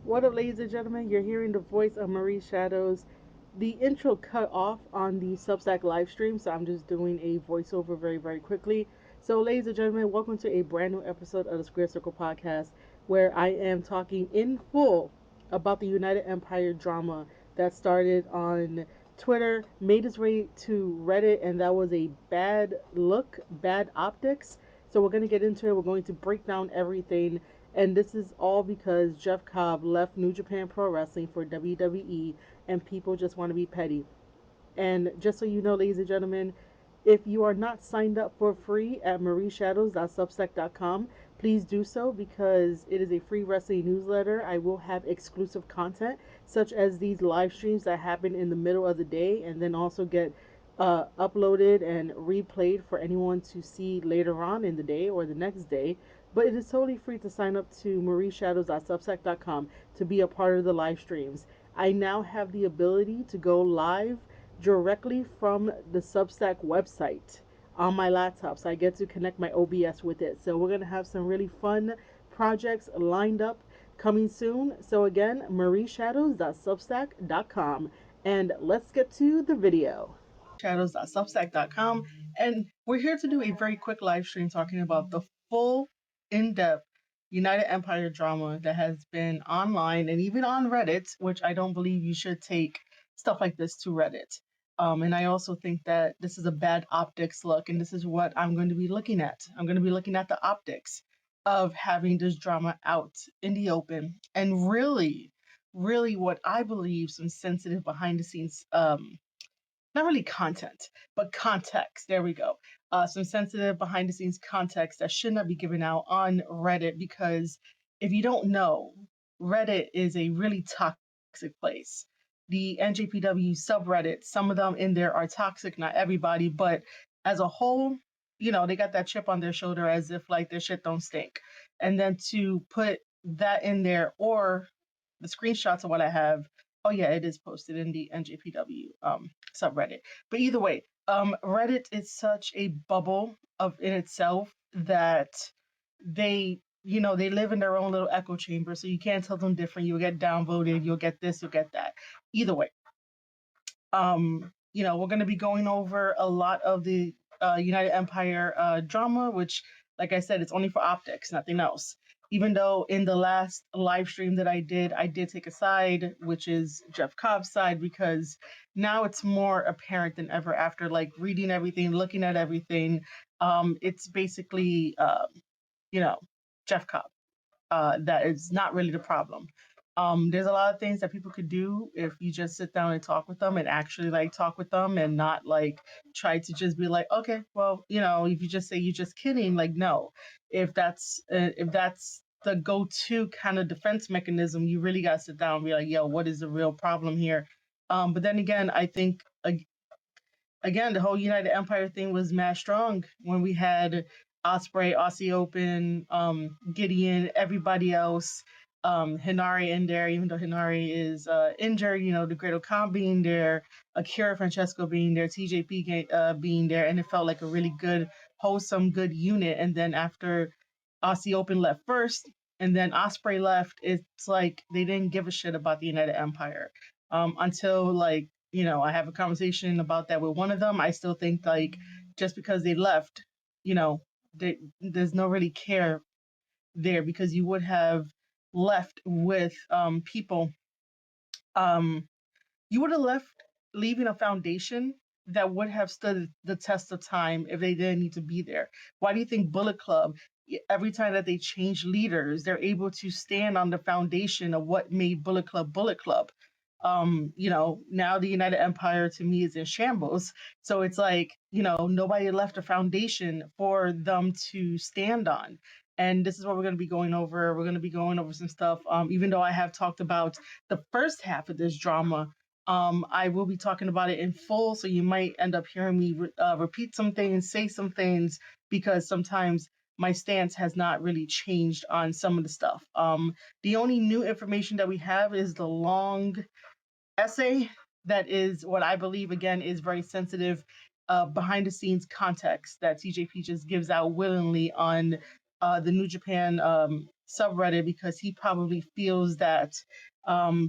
What up, ladies and gentlemen? You're hearing the voice of Marie Shadows. The intro cut off on the Substack live stream, so I'm just doing a voiceover very, very quickly. So, ladies and gentlemen, welcome to a brand new episode of the Square Circle Podcast, where I am talking in full about the United Empire drama that started on Twitter, made its way to Reddit, and that was a bad look, bad optics. So, we're going to get into it. We're going to break down everything, and this is all because Jeff Cobb left New Japan Pro Wrestling for WWE, and people just want to be petty. And just so you know, ladies and gentlemen, if you are not signed up for free at marieshadows.substack.com, please do so because it is a free wrestling newsletter. I will have exclusive content such as these live streams that happen in the middle of the day and then also get uploaded and replayed for anyone to see later on in the day or the next day. But it is totally free to sign up to marieshadows.substack.com to be a part of the live streams. I now have the ability to go live directly from the Substack website on my laptop. So I get to connect my OBS with it. So we're going to have some really fun projects lined up coming soon. So again, marieshadows.substack.com. And let's get to the video. Shadows.substack.com. And we're here to do a very quick live stream talking about the full in-depth United Empire drama that has been online and even on Reddit, which I don't believe you should take stuff like this to Reddit. And I also think that this is a bad optics look, and this is what I'm going to be looking at. I'm going to be looking at the optics of having this drama out in the open, and really what I believe some sensitive behind the scenes, not really content, but context. There we go. Some sensitive behind the scenes context that should not be given out on Reddit because if you don't know, Reddit is a really toxic place. The NJPW subreddit, some of them in there are toxic, not everybody, but as a whole, they got that chip on their shoulder as if like their shit don't stink. And then to put that in there or the screenshots of what I have, oh yeah, it is posted in the NJPW subreddit. But either way, Reddit is such a bubble of in itself that they live in their own little echo chamber, so you can't tell them different. You'll get downvoted, you'll get this, you'll get that. Either way, we're going to be going over a lot of the United Empire drama, which, like I said, it's only for optics, nothing else. Even though in the last live stream that I did take a side, which is Jeff Cobb's side, because now it's more apparent than ever after like reading everything, looking at everything. It's basically, Jeff Cobb. That is not really the problem. There's a lot of things that people could do if you just sit down and talk with them and actually like talk with them and not like try to just be like, okay, well, if you just say you're just kidding, like no, if that's the go-to kind of defense mechanism, you really got to sit down and be like, yo, what is the real problem here? But then again, I think again, the whole United Empire thing was mad strong when we had Osprey, Aussie Open, Gideon, everybody else, Hinari in there, even though Hinari is injured, the Great Cobb being there, Akira Francesco being there, TJP being there, and it felt like a really good, wholesome, good unit. And then after Aussie Open left first, and then Osprey left, it's like they didn't give a shit about the United Empire until like I have a conversation about that with one of them. I still think like just because they left, there's no really care there because you would have left with people. You would have left leaving a foundation that would have stood the test of time if they didn't need to be there. Why do you think Bullet Club, every time that they change leaders, they're able to stand on the foundation of what made Bullet Club Bullet Club? Now the United Empire to me is in shambles. So it's like, nobody left a foundation for them to stand on. And this is what we're going to be going over. We're going to be going over some stuff. Even though I have talked about the first half of this drama, I will be talking about it in full. So you might end up hearing me repeat some things, say some things, because sometimes my stance has not really changed on some of the stuff. The only new information that we have is the long essay that is what I believe, again, is very sensitive behind the scenes context that TJP just gives out willingly on the New Japan subreddit because he probably feels that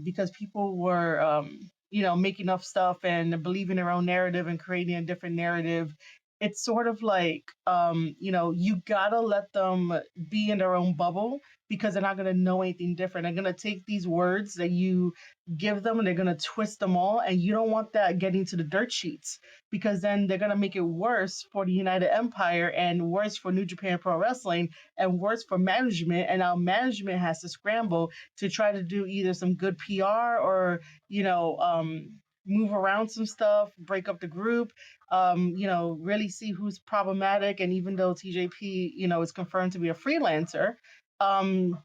because people were making up stuff and believing their own narrative and creating a different narrative. It's sort of like you gotta let them be in their own bubble because they're not gonna know anything different. They're gonna take these words that you give them and they're gonna twist them all, and you don't want that getting to the dirt sheets because then they're gonna make it worse for the United Empire and worse for New Japan Pro Wrestling and worse for management. And now management has to scramble to try to do either some good PR or move around some stuff, break up the group, really see who's problematic. And even though TJP, is confirmed to be a freelancer, um,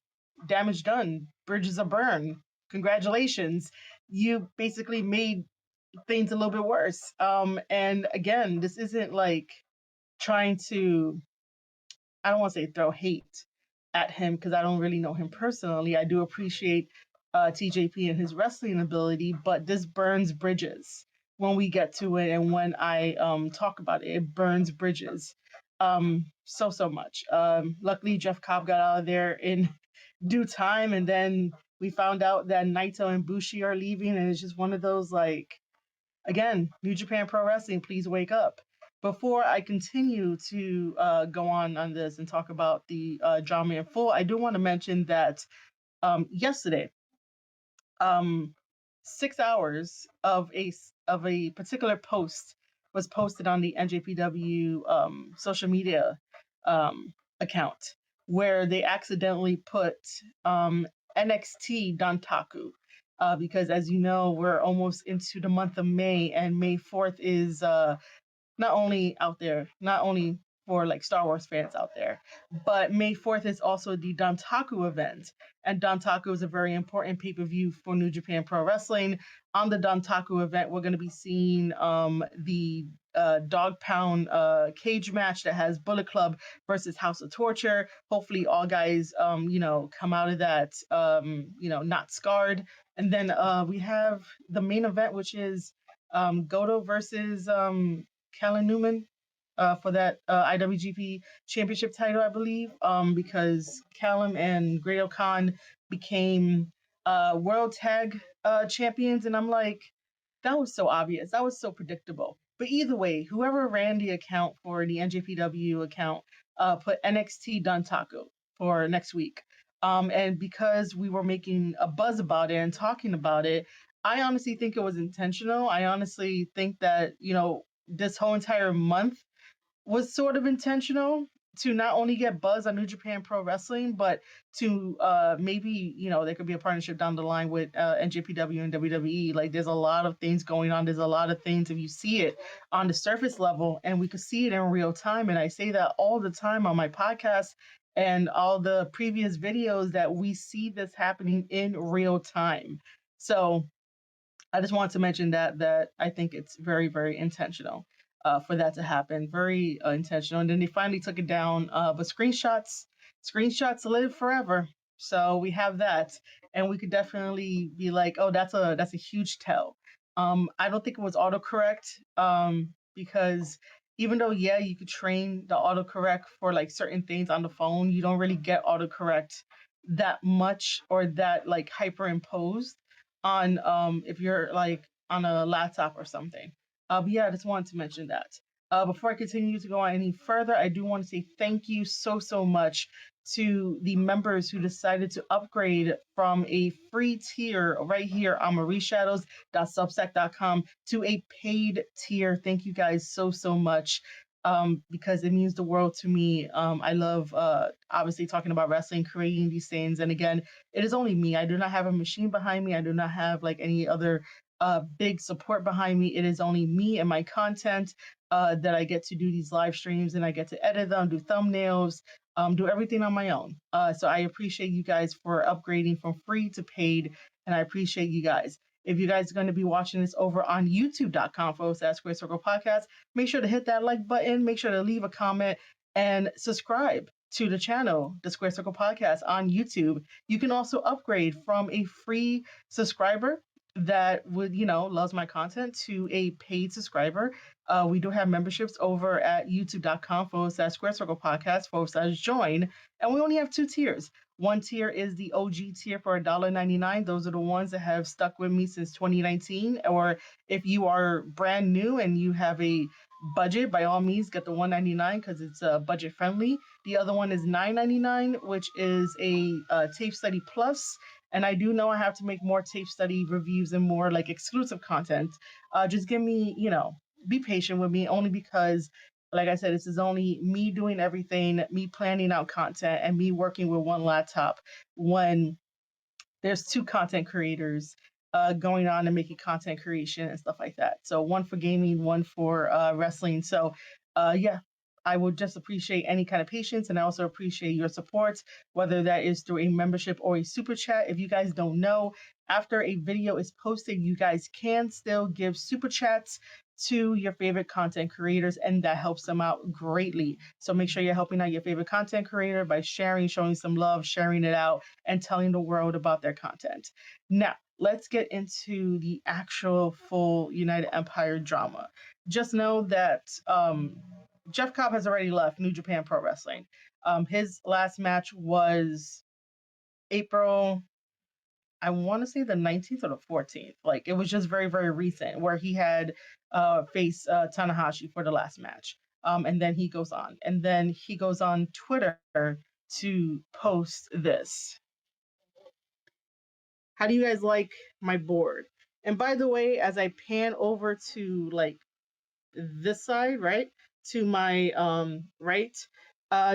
damage done, bridges are burned. Congratulations, you basically made things a little bit worse. And again, this isn't like trying to, I don't want to say throw hate at him because I don't really know him personally. I do appreciate TJP and his wrestling ability, but this burns bridges when we get to it and when I talk about it. It burns bridges so much. Luckily, Jeff Cobb got out of there in due time, and then we found out that Naito and Bushi are leaving, and it's just one of those like, again, New Japan Pro Wrestling, please wake up. Before I continue to go on this and talk about the drama in full, I do want to mention that yesterday, 6 hours of a particular post was posted on the NJPW social media account where they accidentally put NXT Dantaku. Because as you know, we're almost into the month of May, and May 4th is not only out there, not only for like Star Wars fans out there, but May 4th is also the Dantaku event. And Dantaku is a very important pay-per-view for New Japan Pro Wrestling. On the Dantaku event, we're going to be seeing the dog pound cage match that has Bullet Club versus House of Torture. Hopefully all guys come out of that not scarred. And then we have the main event, which is Goto versus Callan Newman for that IWGP Championship title, I believe, because Callum and Great Khan became World Tag Champions, and I'm like, that was so obvious, that was so predictable. But either way, whoever ran the account for the NJPW account put NXT Dantaku for next week. And because we were making a buzz about it and talking about it, I honestly think it was intentional. I honestly think that, this whole entire month was sort of intentional to not only get buzz on New Japan Pro Wrestling, but to maybe, there could be a partnership down the line with NJPW and WWE. Like, there's a lot of things going on. There's a lot of things if you see it on the surface level, and we could see it in real time. And I say that all the time on my podcast and all the previous videos that we see this happening in real time. So I just wanted to mention that I think it's very, very intentional for that to happen. Very intentional. And then they finally took it down. But screenshots live forever. So we have that, and we could definitely be like, oh, that's a huge tell. I don't think it was autocorrect because even though you could train the autocorrect for like certain things on the phone, you don't really get autocorrect that much or that like hyperimposed on if you're like on a laptop or something. But yeah, I just wanted to mention that. Before I continue to go on any further, I do want to say thank you so much to the members who decided to upgrade from a free tier right here on marieshadows.substack.com to a paid tier. Thank you guys so much. Because it means the world to me. I love obviously talking about wrestling, creating these things. And again, it is only me. I do not have a machine behind me. I do not have like any other big support behind me. It is only me and my content that I get to do these live streams, and I get to edit them, do thumbnails, do everything on my own. So I appreciate you guys for upgrading from free to paid, and I appreciate you guys. If you guys are going to be watching this over on youtube.com/Square Circle Podcast, make sure to hit that like button, make sure to leave a comment, and subscribe to the channel, the Square Circle Podcast on YouTube. You can also upgrade from a free subscriber that would, loves my content to a paid subscriber. We do have memberships over at youtube.com/Square Circle Podcast /join. And we only have 2 tiers. One tier is the OG tier for $1.99. Those are the ones that have stuck with me since 2019. Or if you are brand new and you have a budget, by all means get the 199 because it's budget friendly. The other one is 9.99, which is a tape study plus. And I do know I have to make more tape study reviews and more like exclusive content. Just give me, be patient with me only because like I said, this is only me doing everything, me planning out content, and me working with one laptop when there's two content creators going on and making content creation and stuff like that. So one for gaming, one for wrestling. So yeah, I would just appreciate any kind of patience, and I also appreciate your support, whether that is through a membership or a super chat. If you guys don't know, after a video is posted, you guys can still give super chats to your favorite content creators, and that helps them out greatly. So make sure you're helping out your favorite content creator by sharing, showing some love, sharing it out, and telling the world about their content. Now, let's get into the actual full United Empire drama. Just know that Jeff Cobb has already left New Japan Pro Wrestling. His last match was April, I want to say the 19th or the 14th. Like it was just very, very recent where he had faced Tanahashi for the last match. And then he goes on. And then he goes on Twitter to post this. How do you guys like my board? And by the way, as I pan over to like this side, right? To my right.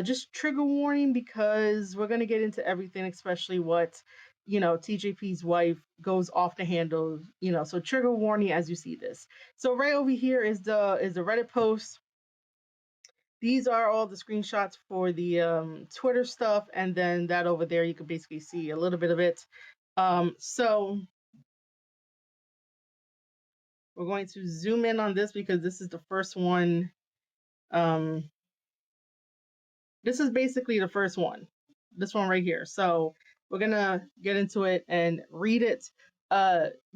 Just trigger warning because we're gonna get into everything, especially what TJP's wife goes off the handle. So trigger warning as you see this. So right over here is the Reddit post. These are all the screenshots for the Twitter stuff, and then that over there you can basically see a little bit of it. So we're going to zoom in on this because this is the first one. Um, this is basically the first one, this one right here. So we're gonna get into it and read it.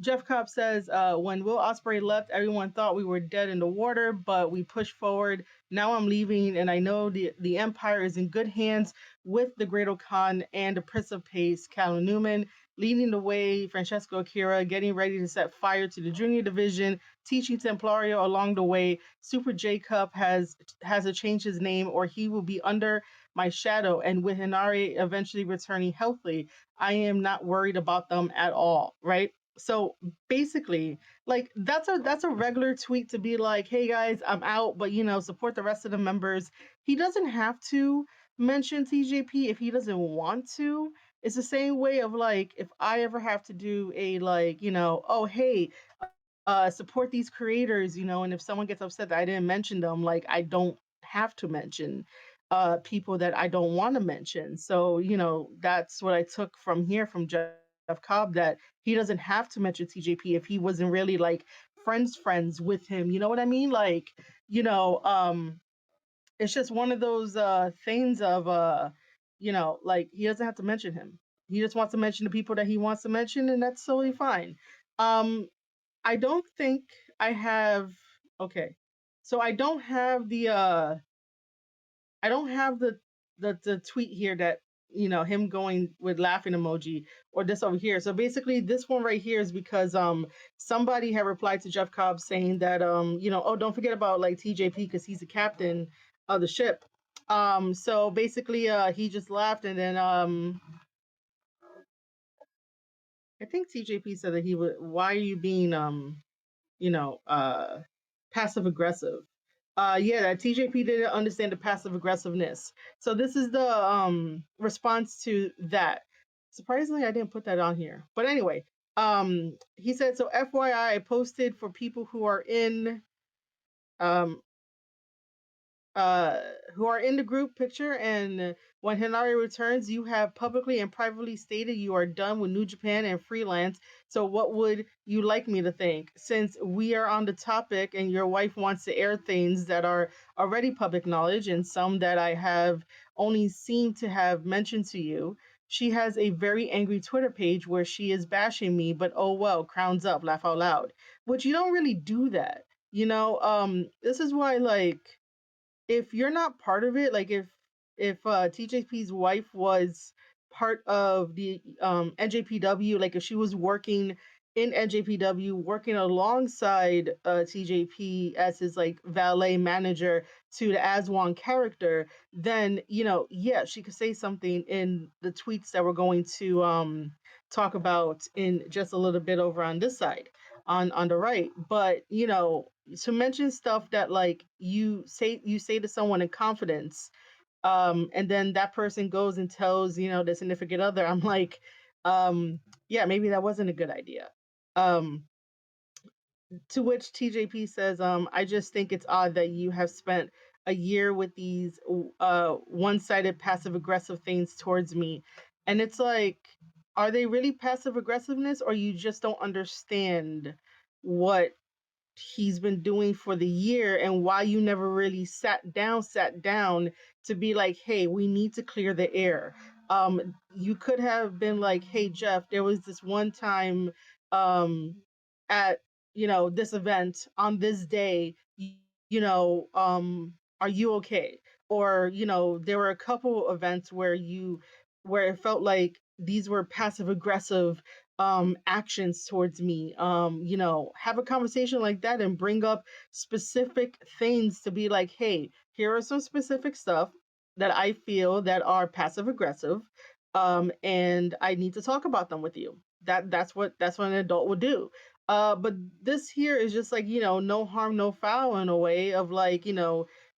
Jeff Cobb says, when Will Ospreay left, everyone thought we were dead in the water, but we pushed forward. Now I'm leaving, and I know the Empire is in good hands with the Great Khan and the Prince of Pace, Callum Newman, leading the way, Francesco Akira, getting ready to set fire to the junior division, teaching Templario along the way. Super J Cup has to change his name, or he will be under my shadow. And with Hinari eventually returning healthy, I am not worried about them at all, right? So basically, like that's a regular tweet to be like, "Hey guys, I'm out, but support the rest of the members." He doesn't have to mention TJP if he doesn't want to. It's the same way of like if I ever have to do a like, oh hey, support these creators, and if someone gets upset that I didn't mention them, like I don't have to mention people that I don't want to mention. So, that's what I took from here from Jeff Cobb, that he doesn't have to mention TJP if he wasn't really like friends with him. You know what I mean? Like, it's just one of those things of like he doesn't have to mention him. He just wants to mention the people that he wants to mention, and that's totally fine. Um, I don't think I have okay. So I don't have the tweet here that him going with laughing emoji or this over here. So basically this one right here is because somebody had replied to Jeff Cobb saying that oh, don't forget about like TJP because he's the captain of the ship. So basically he just laughed, and then I think TJP said that he would, why are you being you know, uh, passive aggressive. Yeah, that TJP didn't understand the passive aggressiveness. So this is the response to that. Surprisingly, I didn't put that on here. But anyway, he said, so FYI, I posted for people um uh, who are in the group picture, and when Hinari returns, you have publicly and privately stated you are done with New Japan and freelance. So what would you like me to think? Since we are on the topic and your wife wants to air things that are already public knowledge and some that I have only seemed to have mentioned to you, she has a very angry Twitter page where she is bashing me, but oh well, crowns up, laugh out loud. Which you don't really do that. This is why, like, if you're not part of it, like if TJP's wife was part of the NJPW, like if she was working in NJPW, working alongside TJP as his like valet manager to the Aswan character, then yeah, she could say something in the tweets that we're going to talk about in just a little bit over on this side, on the right. But to mention stuff that like you say to someone in confidence, and then that person goes and tells the significant other, I'm like, um yeah, maybe that wasn't a good idea. um to which TJP says, I just think it's odd that you have spent a year with these one-sided passive aggressive things towards me. And it's like, are they really passive aggressiveness, or you just don't understand what he's been doing for the year, and why you never really sat down to be like, hey, we need to clear the air. You could have been like, hey Jeff, there was this one time um at this event on this day, are you okay? Or there were a couple events where it felt like these were passive aggressive actions towards me. Have a conversation like that and bring up specific things to be like, hey, here are some specific stuff that I feel that are passive aggressive, and I need to talk about them with you. That's what an adult would do. But this here is just like, no harm no foul, in a way of like,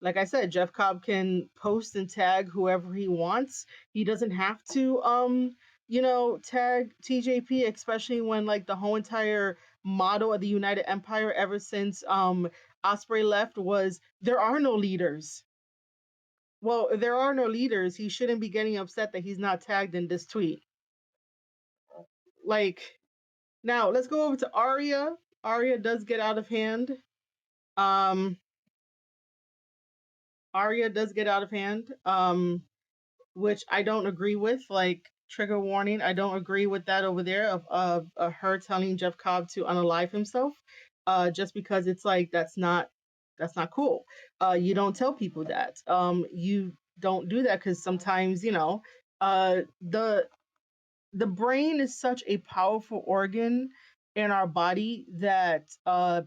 like I said, Jeff Cobb can post and tag whoever he wants. He doesn't have to tag TJP, especially when like the whole entire motto of the United Empire ever since Osprey left was, there are no leaders. Well, if there are no leaders, he shouldn't be getting upset that he's not tagged in this tweet. Like, now let's go over to Arya. Arya does get out of hand. Um Arya does get out of hand. Which I don't agree with. Like, trigger warning, I don't agree with that over there of her telling Jeff Cobb to unalive himself. Just because it's like, that's not cool. You don't tell people that. You don't do that, because sometimes the brain is such a powerful organ in our body that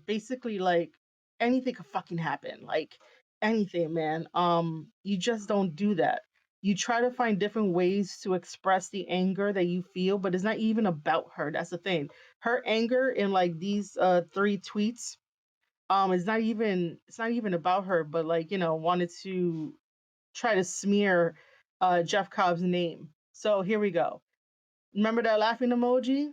basically, like, anything could fucking happen, like anything, man. You just don't do that. You try to find different ways to express the anger that you feel, but it's not even about her. That's the thing. Her anger in like these three tweets, it's not even about her, but like, wanted to try to smear Jeff Cobb's name. So here we go. Remember that laughing emoji?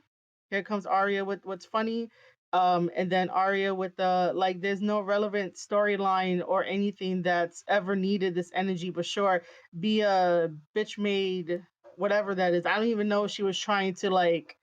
Here comes Arya with what's funny. And then Arya with the like, there's no relevant storyline or anything that's ever needed this energy, but sure, be a bitch made, whatever that is. I don't even know if she was trying to like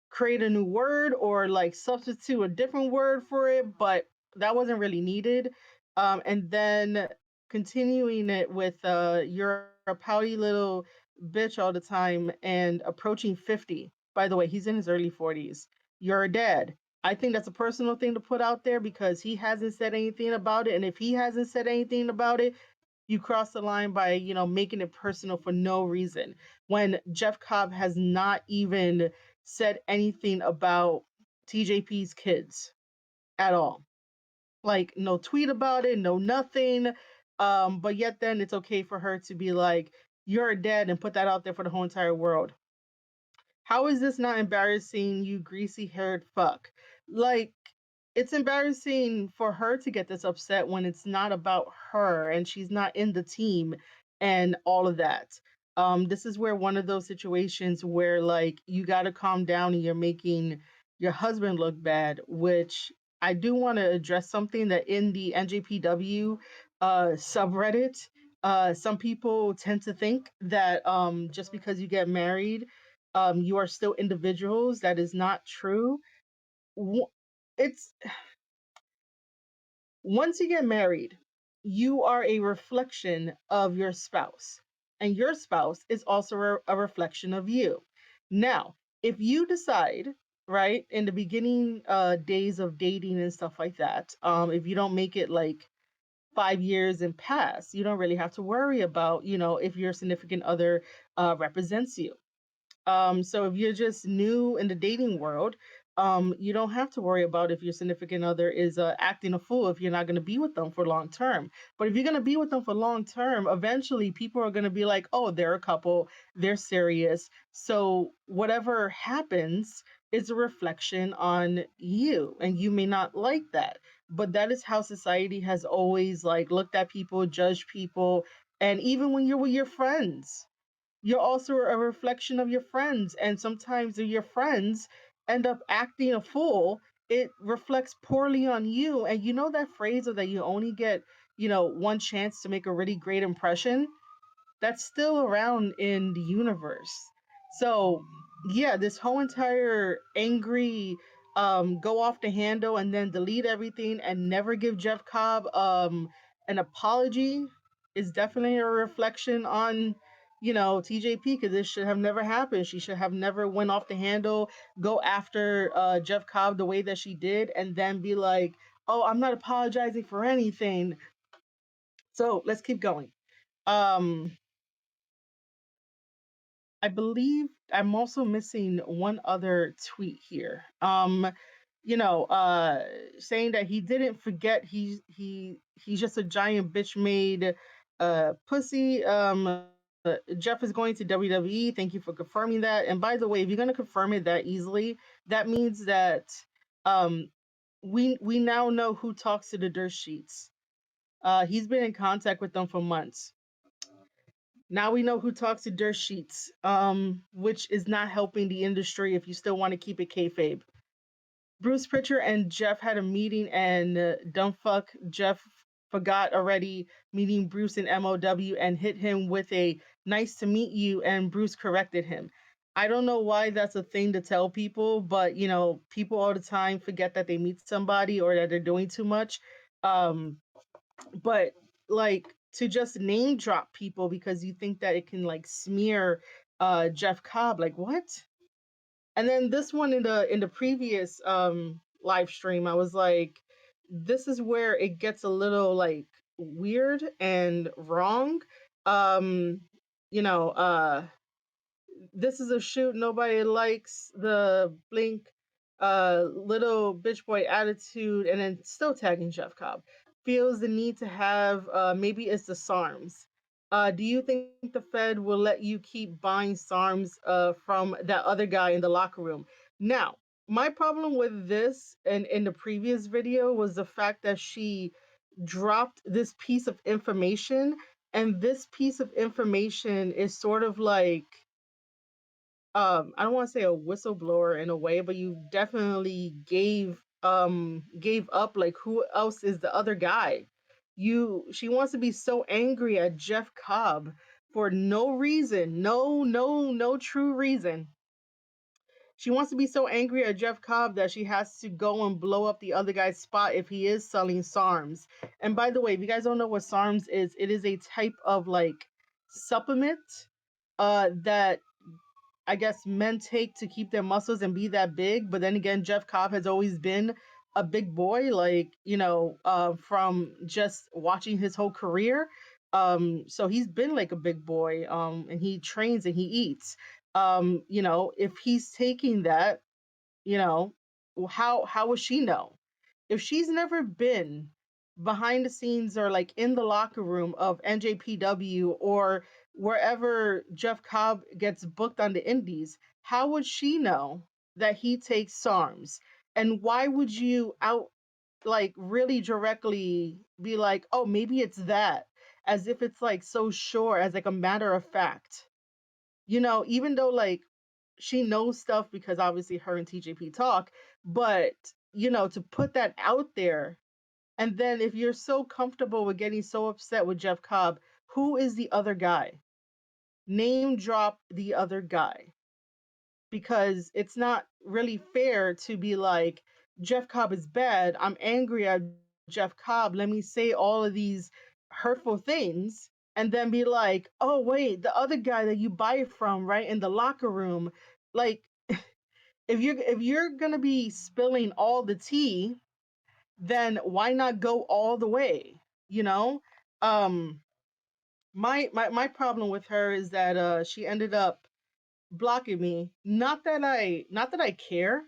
create a new word or like substitute a different word for it, but that wasn't really needed. And then continuing it with you're a pouty little bitch all the time and approaching 50. By the way, he's in his early 40s. You're a dad. I think that's a personal thing to put out there because he hasn't said anything about it. And if he hasn't said anything about it, you cross the line by, making it personal for no reason. When Jeff Cobb has not even said anything about TJP's kids at all. Like, no tweet about it, no nothing. But yet then it's okay for her to be like, you're dead, and put that out there for the whole entire world. How is this not embarrassing, you greasy haired fuck? Like, it's embarrassing for her to get this upset when it's not about her and she's not in the team and all of that. This is where one of those situations where like you gotta calm down and you're making your husband look bad, which I do want to address something that in the NJPW subreddit, some people tend to think that just because you get married, you are still individuals. That is not true. Wo- It's Once you get married, you are a reflection of your spouse, and your spouse is also a reflection of you. Now, if you decide, right, in the beginning days of dating and stuff like that, if you don't make it like 5 years and past. You don't really have to worry about, if your significant other represents you. So if you're just new in the dating world, you don't have to worry about if your significant other is acting a fool if you're not going to be with them for long term. But if you're going to be with them for long term, eventually people are going to be like, oh, they're a couple, they're serious. So whatever happens is a reflection on you, and you may not like that. But that is how society has always like looked at people, judged people, and even when you're with your friends, you're also a reflection of your friends. And sometimes if your friends end up acting a fool, it reflects poorly on you. And you know that phrase of that you only get, one chance to make a really great impression? That's still around in the universe. So yeah, this whole entire angry go off the handle and then delete everything and never give Jeff Cobb an apology is definitely a reflection on TJP, because this should have never happened. She should have never went off the handle, go after Jeff Cobb the way that she did, and then be like, oh, I'm not apologizing for anything. So let's keep going. um I believe I'm also missing one other tweet here. Saying that he didn't forget he's just a giant bitch made pussy. Jeff is going to WWE. Thank you for confirming that. And by the way, if you're gonna confirm it that easily, that means that um we now know who talks to the dirt sheets. He's been in contact with them for months. Now we know who talks to dirt sheets, which is not helping the industry if you still want to keep it kayfabe. Bruce Pritchard and Jeff had a meeting, and dumbfuck Jeff forgot already meeting Bruce in MOW and hit him with a nice to meet you, and Bruce corrected him. I don't know why that's a thing to tell people, but people all the time forget that they meet somebody or that they're doing too much. Um, but like to just name drop people because you think that it can like smear Jeff Cobb, like what? And then this one in the previous live stream, I was like, this is where it gets a little like weird and wrong. Um, you know, this is a shoot. Nobody likes the blink, little bitch boy attitude, and then still tagging Jeff Cobb. Feels the need to have, maybe it's the SARMs. Do you think the Fed will let you keep buying SARMs from that other guy in the locker room? Now, my problem with this and in the previous video was the fact that she dropped this piece of information, and this piece of information is sort of like I don't want to say a whistleblower in a way, but you definitely gave up like who else is the other guy. She wants to be so angry at Jeff Cobb for no reason. No true reason. She wants to be so angry at Jeff Cobb that she has to go and blow up the other guy's spot if he is selling SARMs. And by the way, if you guys don't know what SARMs is, it is a type of like supplement that I guess men take to keep their muscles and be that big. But then again, Jeff Cobb has always been a big boy, like, from just watching his whole career. So he's been like a big boy, and he trains and he eats. If he's taking that, you know, how would she know? If she's never been behind the scenes or like in the locker room of NJPW or wherever Jeff Cobb gets booked on the indies, how would she know that he takes SARMs? And why would you out like really directly be like, oh, maybe it's that, as if it's like so sure, as like a matter of fact? Even though like she knows stuff because obviously her and TJP talk, but to put that out there, and then if you're so comfortable with getting so upset with Jeff Cobb, who is the other guy? Name drop the other guy, because it's not really fair to be like, Jeff Cobb is bad. I'm angry at Jeff Cobb. Let me say all of these hurtful things, and then be like, oh, wait, the other guy that you buy it from, right, in the locker room. Like, if you're gonna be spilling all the tea, then why not go all the way? you know. Um, my problem with her is that she ended up blocking me. Not that I care.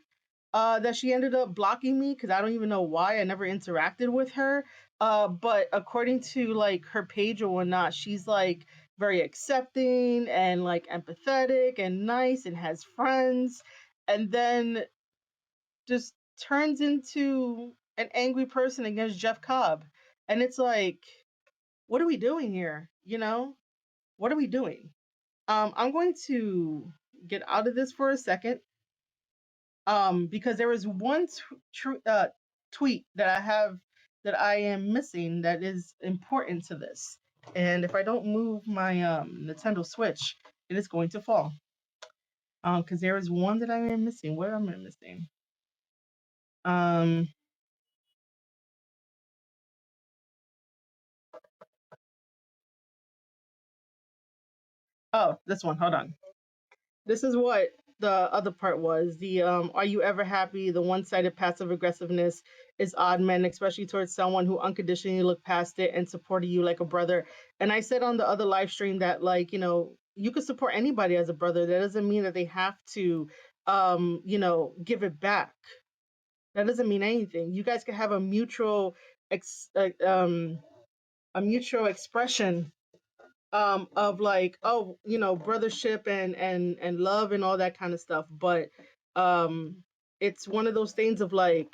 That she ended up blocking me because I don't even know why. I never interacted with her. But according to like her page or whatnot, she's like very accepting and like empathetic and nice and has friends, and then just turns into an angry person against Jeff Cobb. And it's like, what are we doing here? You know, what are we doing? I'm going to get out of this for a second, because there is one tweet that I have that I am missing that is important to this. And if I don't move my Nintendo Switch, it is going to fall. Because there is one that I am missing. What am I missing? Um, oh, this one. Hold on. This is what the other part was. The are you ever happy? The one-sided passive aggressiveness is odd men, especially towards someone who unconditionally looked past it and supported you like a brother. And I said on the other live stream that, like, you could support anybody as a brother. That doesn't mean that they have to give it back. That doesn't mean anything. You guys can have a mutual expression of like, oh, brothership and love and all that kind of stuff, but um it's one of those things of like,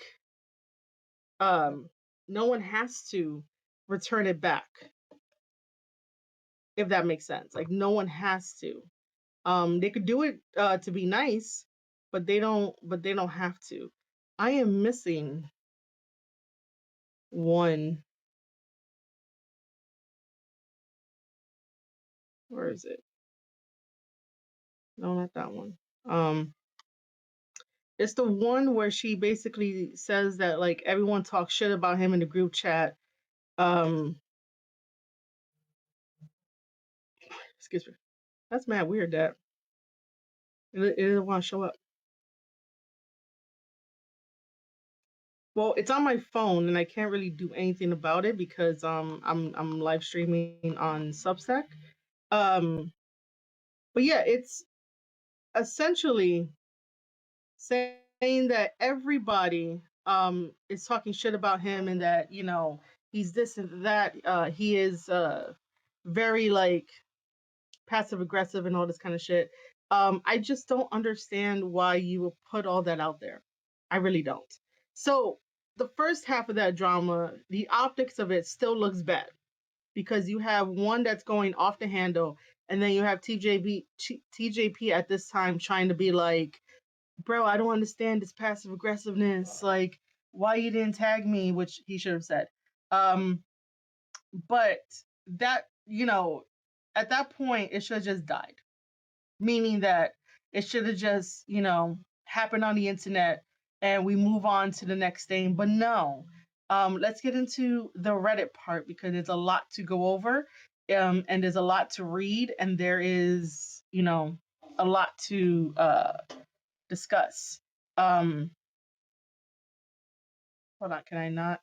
um no one has to return it back, if that makes sense. Like, no one has to. They could do it to be nice, but they don't have to. I am missing one. Where is it? No, not that one. It's the one where she basically says that like everyone talks shit about him in the group chat. Um, excuse me. That's mad weird that it didn't want to show up. Well, it's on my phone and I can't really do anything about it because I'm live streaming on Substack. Um, but yeah, it's essentially saying that everybody is talking shit about him and that he's this and that. He is very like passive aggressive and all this kind of shit. I just don't understand why you would put all that out there. I really don't. So the first half of that drama, the optics of it still looks bad because you have one that's going off the handle, and then you have TJP at this time trying to be like, bro, I don't understand this passive aggressiveness. Like, why you didn't tag me, which he should have said. Um, but that, at that point, it should have just died, meaning that it should have just, happened on the internet and we move on to the next thing. But no, let's get into the Reddit part because there's a lot to go over, and there's a lot to read, and there is, a lot to discuss. Um, hold on, can I not?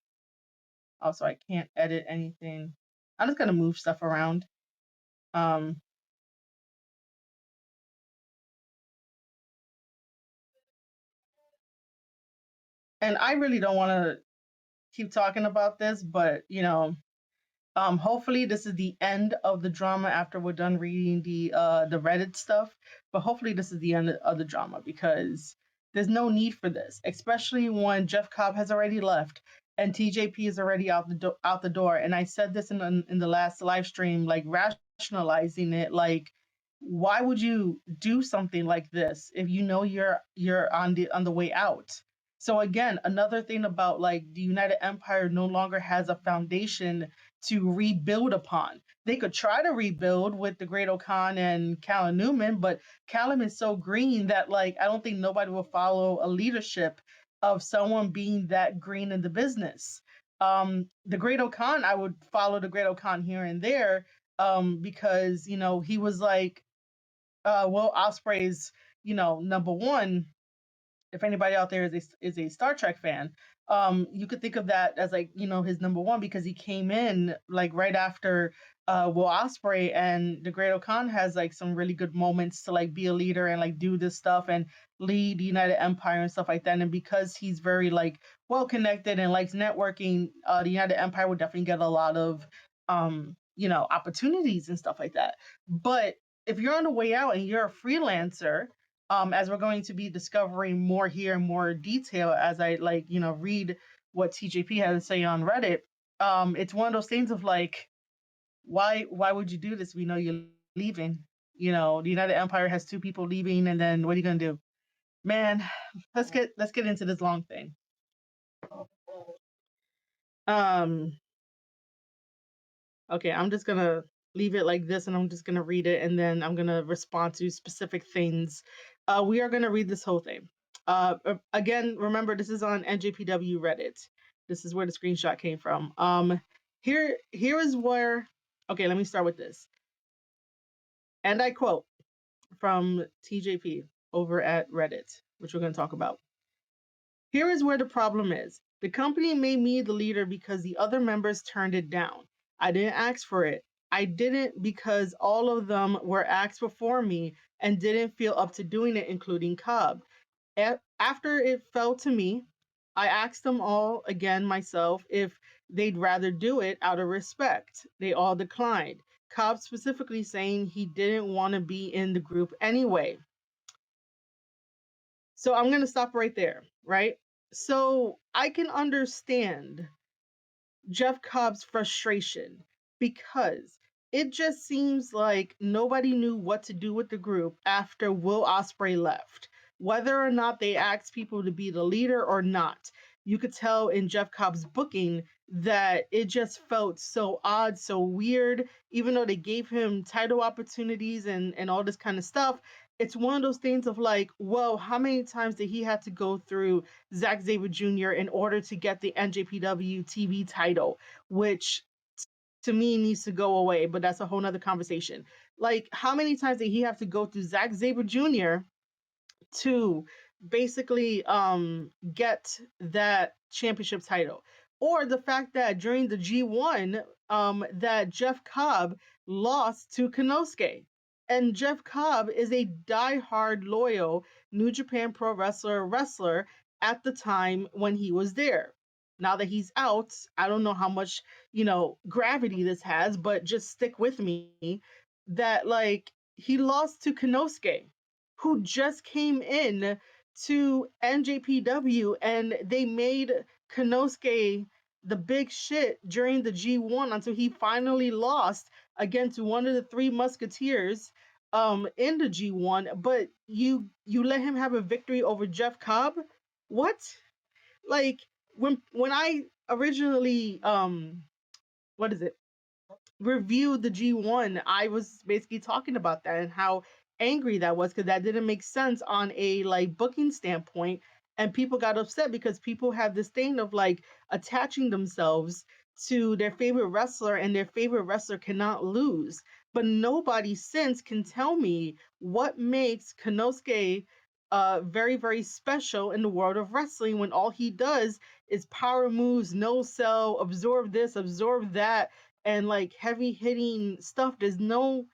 Also, I can't edit anything. I'm just gonna move stuff around. Um, and I really don't want to keep talking about this, but hopefully this is the end of the drama after we're done reading the Reddit stuff. But hopefully this is the end of the drama because there's no need for this, especially when Jeff Cobb has already left and TJP is already out the door. And I said this in the last live stream, like rationalizing it, like why would you do something like this if you know you're on the way out? So again, another thing about like the United Empire no longer has a foundation to rebuild upon. They could try to rebuild with the Great Okan and Callum Newman, but Callum is so green that like I don't think nobody will follow a leadership of someone being that green in the business. The Great Okan, I would follow the Great Okan here and there, because he was like, Will Osprey's number one, if anybody out there is a Star Trek fan, you could think of that as like, his number one, because he came in like right after Will Ospreay, and the Great Khan has like some really good moments to like be a leader and like do this stuff and lead the United Empire and stuff like that. And because he's very like well connected and likes networking, the United Empire would definitely get a lot of opportunities and stuff like that. But if you're on the way out and you're a freelancer, as we're going to be discovering more here in more detail as I like, read what TJP had to say on Reddit, it's one of those things of like, why would you do this? We know you're leaving. The United Empire has two people leaving, and then what are you gonna do? Man, let's get into this long thing. Um, okay, I'm just gonna leave it like this, and I'm just gonna read it, and then I'm gonna respond to specific things. We are gonna read this whole thing. Again, remember this is on NJPW Reddit. This is where the screenshot came from. Here is where. Okay, let me start with this, and I quote from TJP over at Reddit, which we're gonna talk about. Here is where the problem is. The company made me the leader because the other members turned it down. I didn't ask for it. I didn't because all of them were asked before me and didn't feel up to doing it, including Cobb. After it fell to me, I asked them all again myself if they'd rather do it out of respect. They all declined. Cobb specifically saying he didn't want to be in the group anyway. So I'm going to stop right there, right? So I can understand Jeff Cobb's frustration because it just seems like nobody knew what to do with the group after Will Ospreay left. Whether or not they asked people to be the leader or not, you could tell in Jeff Cobb's booking that it just felt so odd, so weird, even though they gave him title opportunities and all this kind of stuff. It's one of those things of like, well, how many times did he have to go through Zack Sabre Jr. in order to get the NJPW TV title, which to me needs to go away, but that's a whole nother conversation. Like, how many times did he have to go through Zack Sabre Jr. to basically get that championship title? Or the fact that during the G1 that Jeff Cobb lost to Konosuke. And Jeff Cobb is a die-hard loyal New Japan Pro wrestler at the time when he was there. Now that he's out, I don't know how much, gravity this has, but just stick with me that like he lost to Konosuke, who just came in to NJPW, and they made Konosuke the big shit during the G1 until he finally lost again to one of the three musketeers in the G1. But you let him have a victory over Jeff Cobb? What? Like when I originally what is it? Reviewed the G1, I was basically talking about that and how angry that was because that didn't make sense on a like booking standpoint. And people got upset because people have this thing of like attaching themselves to their favorite wrestler, and their favorite wrestler cannot lose. But nobody since can tell me what makes Konosuke very, very special in the world of wrestling when all he does is power moves, no sell, absorb this, absorb that, and like heavy hitting stuff. There's no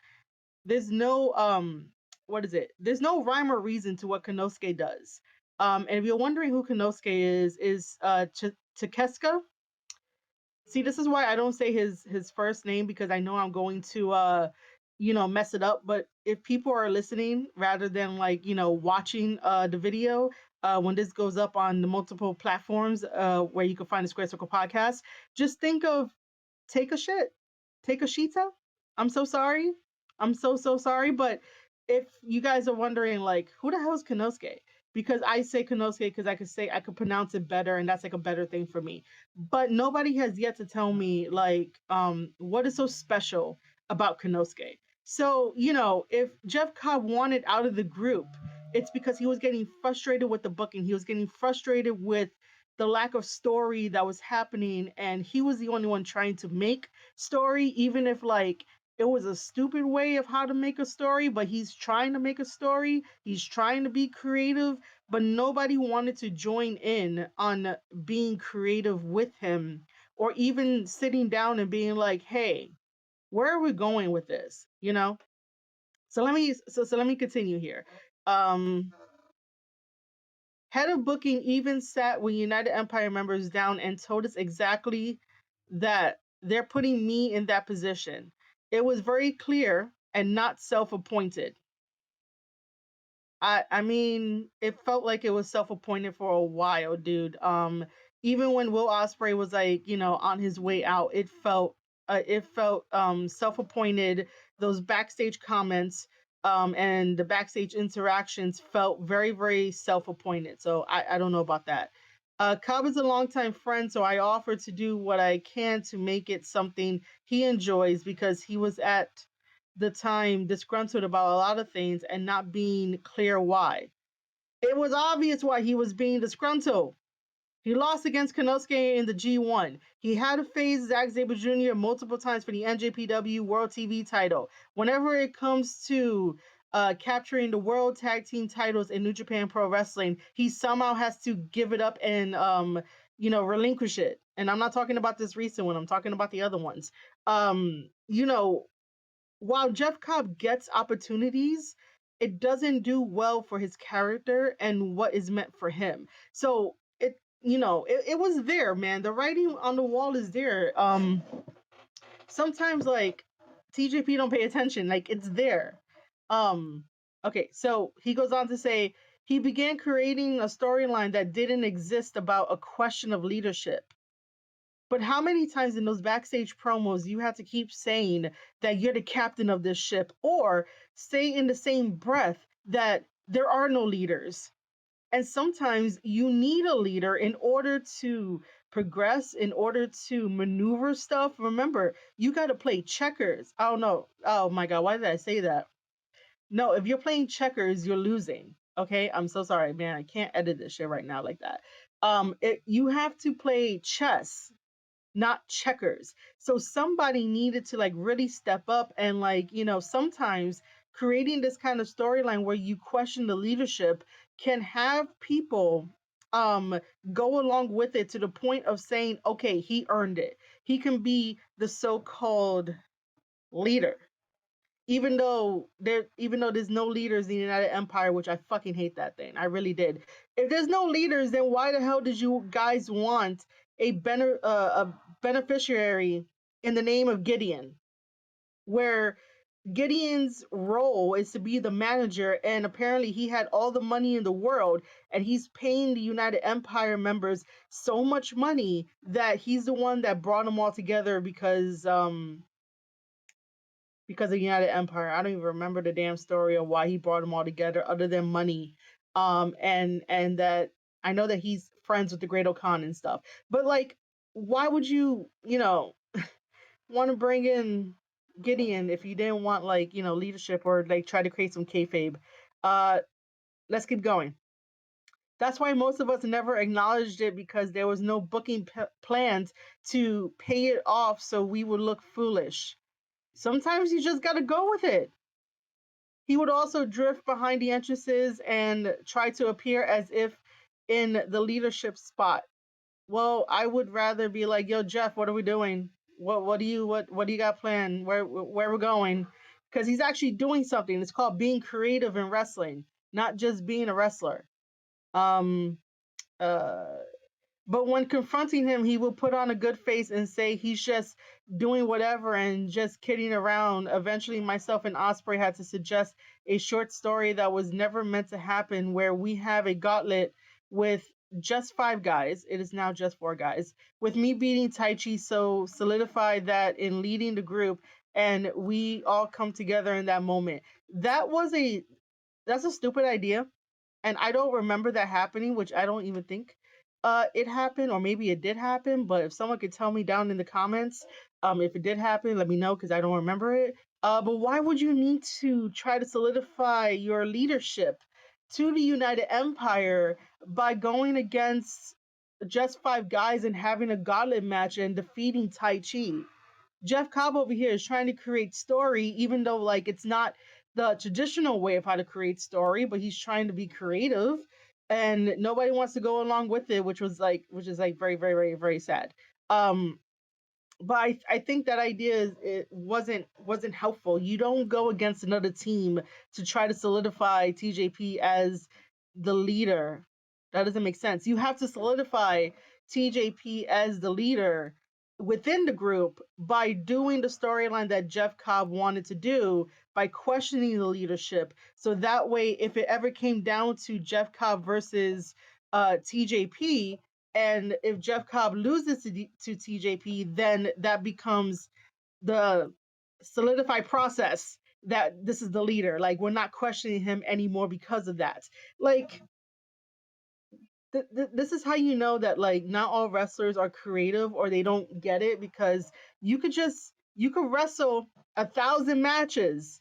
what is it? There's no rhyme or reason to what Konosuke does. And if you're wondering who Konosuke is Takeska. See, this is why I don't say his first name, because I know I'm going to mess it up. But if people are listening rather than like, watching the video, when this goes up on the multiple platforms where you can find the Square Circle podcast, just think of take a shit. Take a shita. I'm so sorry. I'm so sorry. But if you guys are wondering, like, who the hell is Konosuke? Because I say Konosuke because I could pronounce it better, and that's like a better thing for me. But nobody has yet to tell me like what is so special about Konosuke. So, if Jeff Cobb wanted out of the group, it's because he was getting frustrated with the booking. He was getting frustrated with the lack of story that was happening, and he was the only one trying to make story, even if like It was a stupid way of how to make a story, but he's trying to make a story. He's trying to be creative, but nobody wanted to join in on being creative with him or even sitting down and being like, "Hey, where are we going with this?" You know? So let me continue here. Um Head of booking even sat with United Empire members down and told us exactly that they're putting me in that position. It was very clear and not self-appointed. I mean, it felt like it was self-appointed for a while, dude. Even when Will Ospreay was like, on his way out, it felt self-appointed. Those backstage comments and the backstage interactions felt very, very self-appointed. So I don't know about that. Cobb is a longtime friend, so I offered to do what I can to make it something he enjoys because he was at the time disgruntled about a lot of things and not being clear why. It was obvious why he was being disgruntled. He lost against Konosuke in the G1. He had to face Zack Sabre Jr. multiple times for the NJPW World TV title. Whenever it comes to capturing the World Tag Team titles in New Japan Pro Wrestling, he somehow has to give it up and relinquish it. And I'm not talking about this recent one. I'm talking about the other ones. While Jeff Cobb gets opportunities, it doesn't do well for his character and what is meant for him. So it was there, man. The writing on the wall is there. Sometimes like TJP don't pay attention, like it's there. Um, okay, so he goes on to say he began creating a storyline that didn't exist about a question of leadership. But how many times in those backstage promos you have to keep saying that you're the captain of this ship or say in the same breath that there are no leaders? And sometimes you need a leader in order to progress, in order to maneuver stuff. Remember, you got to play checkers. Oh no. Oh my God. Why did I say that? No, if you're playing checkers, you're losing. Okay. I'm so sorry, man. I can't edit this shit right now like that. You have to play chess, not checkers. So somebody needed to like really step up and like, sometimes creating this kind of storyline where you question the leadership can have people um go along with it to the point of saying, okay, he earned it. He can be the so-called leader. Even though there's no leaders in the United Empire, which I fucking hate that thing. I really did. If there's no leaders, then why the hell did you guys want a beneficiary in the name of Gideon, where Gideon's role is to be the manager, and apparently he had all the money in the world, and he's paying the United Empire members so much money that he's the one that brought them all together because of the United Empire. I don't even remember the damn story of why he brought them all together, other than money. And that I know that he's friends with the Great Okan and stuff. But like, why would you, want to bring in Gideon if you didn't want like leadership or like try to create some kayfabe? Uh, let's keep going. That's why most of us never acknowledged it because there was no booking plans to pay it off, so we would look foolish. Sometimes you just gotta go with it. He would also drift behind the entrances and try to appear as if in the leadership spot. Well, I would rather be like, "Yo, Jeff, what are we doing? What do you got planned? Where we're going?" Because he's actually doing something. It's called being creative in wrestling, not just being a wrestler. Um, uh, but when confronting him, he will put on a good face and say he's just doing whatever and just kidding around. Eventually, myself and Osprey had to suggest a short story that was never meant to happen, where we have a gauntlet with just 5 guys. It is now just 4 guys. With me beating Taichi, so solidified that in leading the group, and we all come together in that moment. That was that's a stupid idea, and I don't remember that happening, which I don't even think it happened, or maybe it did happen. But if someone could tell me down in the comments, if it did happen, let me know because I don't remember it. But why would you need to try to solidify your leadership to the United Empire by going against just 5 guys and having a gauntlet match and defeating Tai Chi? Jeff Cobb over here is trying to create story, even though like it's not the traditional way of how to create story, but he's trying to be creative, and nobody wants to go along with it, which is like very, very, very, very sad. Um, but I think that idea it wasn't helpful. You don't go against another team to try to solidify TJP as the leader. That doesn't make sense. You have to solidify TJP as the leader within the group by doing the storyline that Jeff Cobb wanted to do by questioning the leadership. So that way, if it ever came down to Jeff Cobb versus TJP, and if Jeff Cobb loses to TJP, then that becomes the solidified process that this is the leader. Like, we're not questioning him anymore because of that. Like, this is how you know that like not all wrestlers are creative or they don't get it, because you could wrestle 1,000 matches,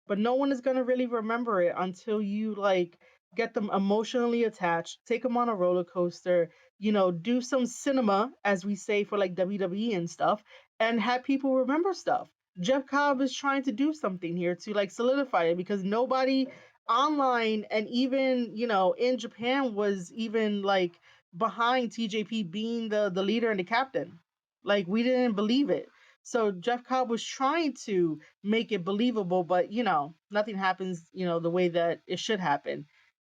but no one is going to really remember it until you like get them emotionally attached, take them on a roller coaster, do some cinema, as we say for like WWE and stuff, and have people remember stuff. Jeff Cobb is trying to do something here to like solidify it, because nobody online and even, in Japan was even like behind TJP being the leader and the captain. Like, we didn't believe it. So Jeff Cobb was trying to make it believable, but nothing happens, the way that it should happen.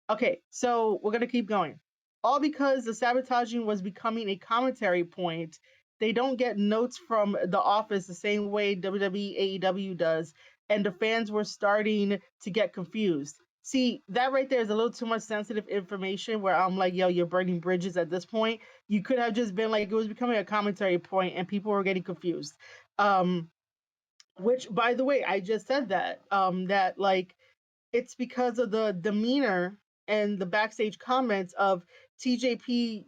Okay, so we're gonna keep going. All because the sabotaging was becoming a commentary point. They don't get notes from the office the same way WWE AEW does, and the fans were starting to get confused. See, that right there is a little too much sensitive information where I'm like, yo, you're burning bridges at this point. You could have just been like, it was becoming a commentary point and people were getting confused. Um, which, by the way, I just said that that like it's because of the demeanor and the backstage comments of TJP,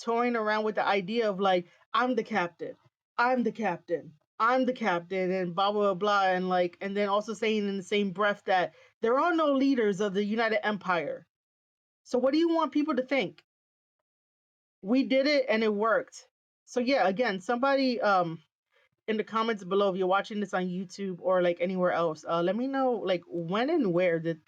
toying around with the idea of like, I'm the captain, I'm the captain, I'm the captain, and blah blah blah, and like, and then also saying in the same breath that there are no leaders of the United Empire. So what do you want people to think? We did it and it worked. So yeah, again, somebody in the comments below, if you're watching this on YouTube or like anywhere else, let me know like when and where did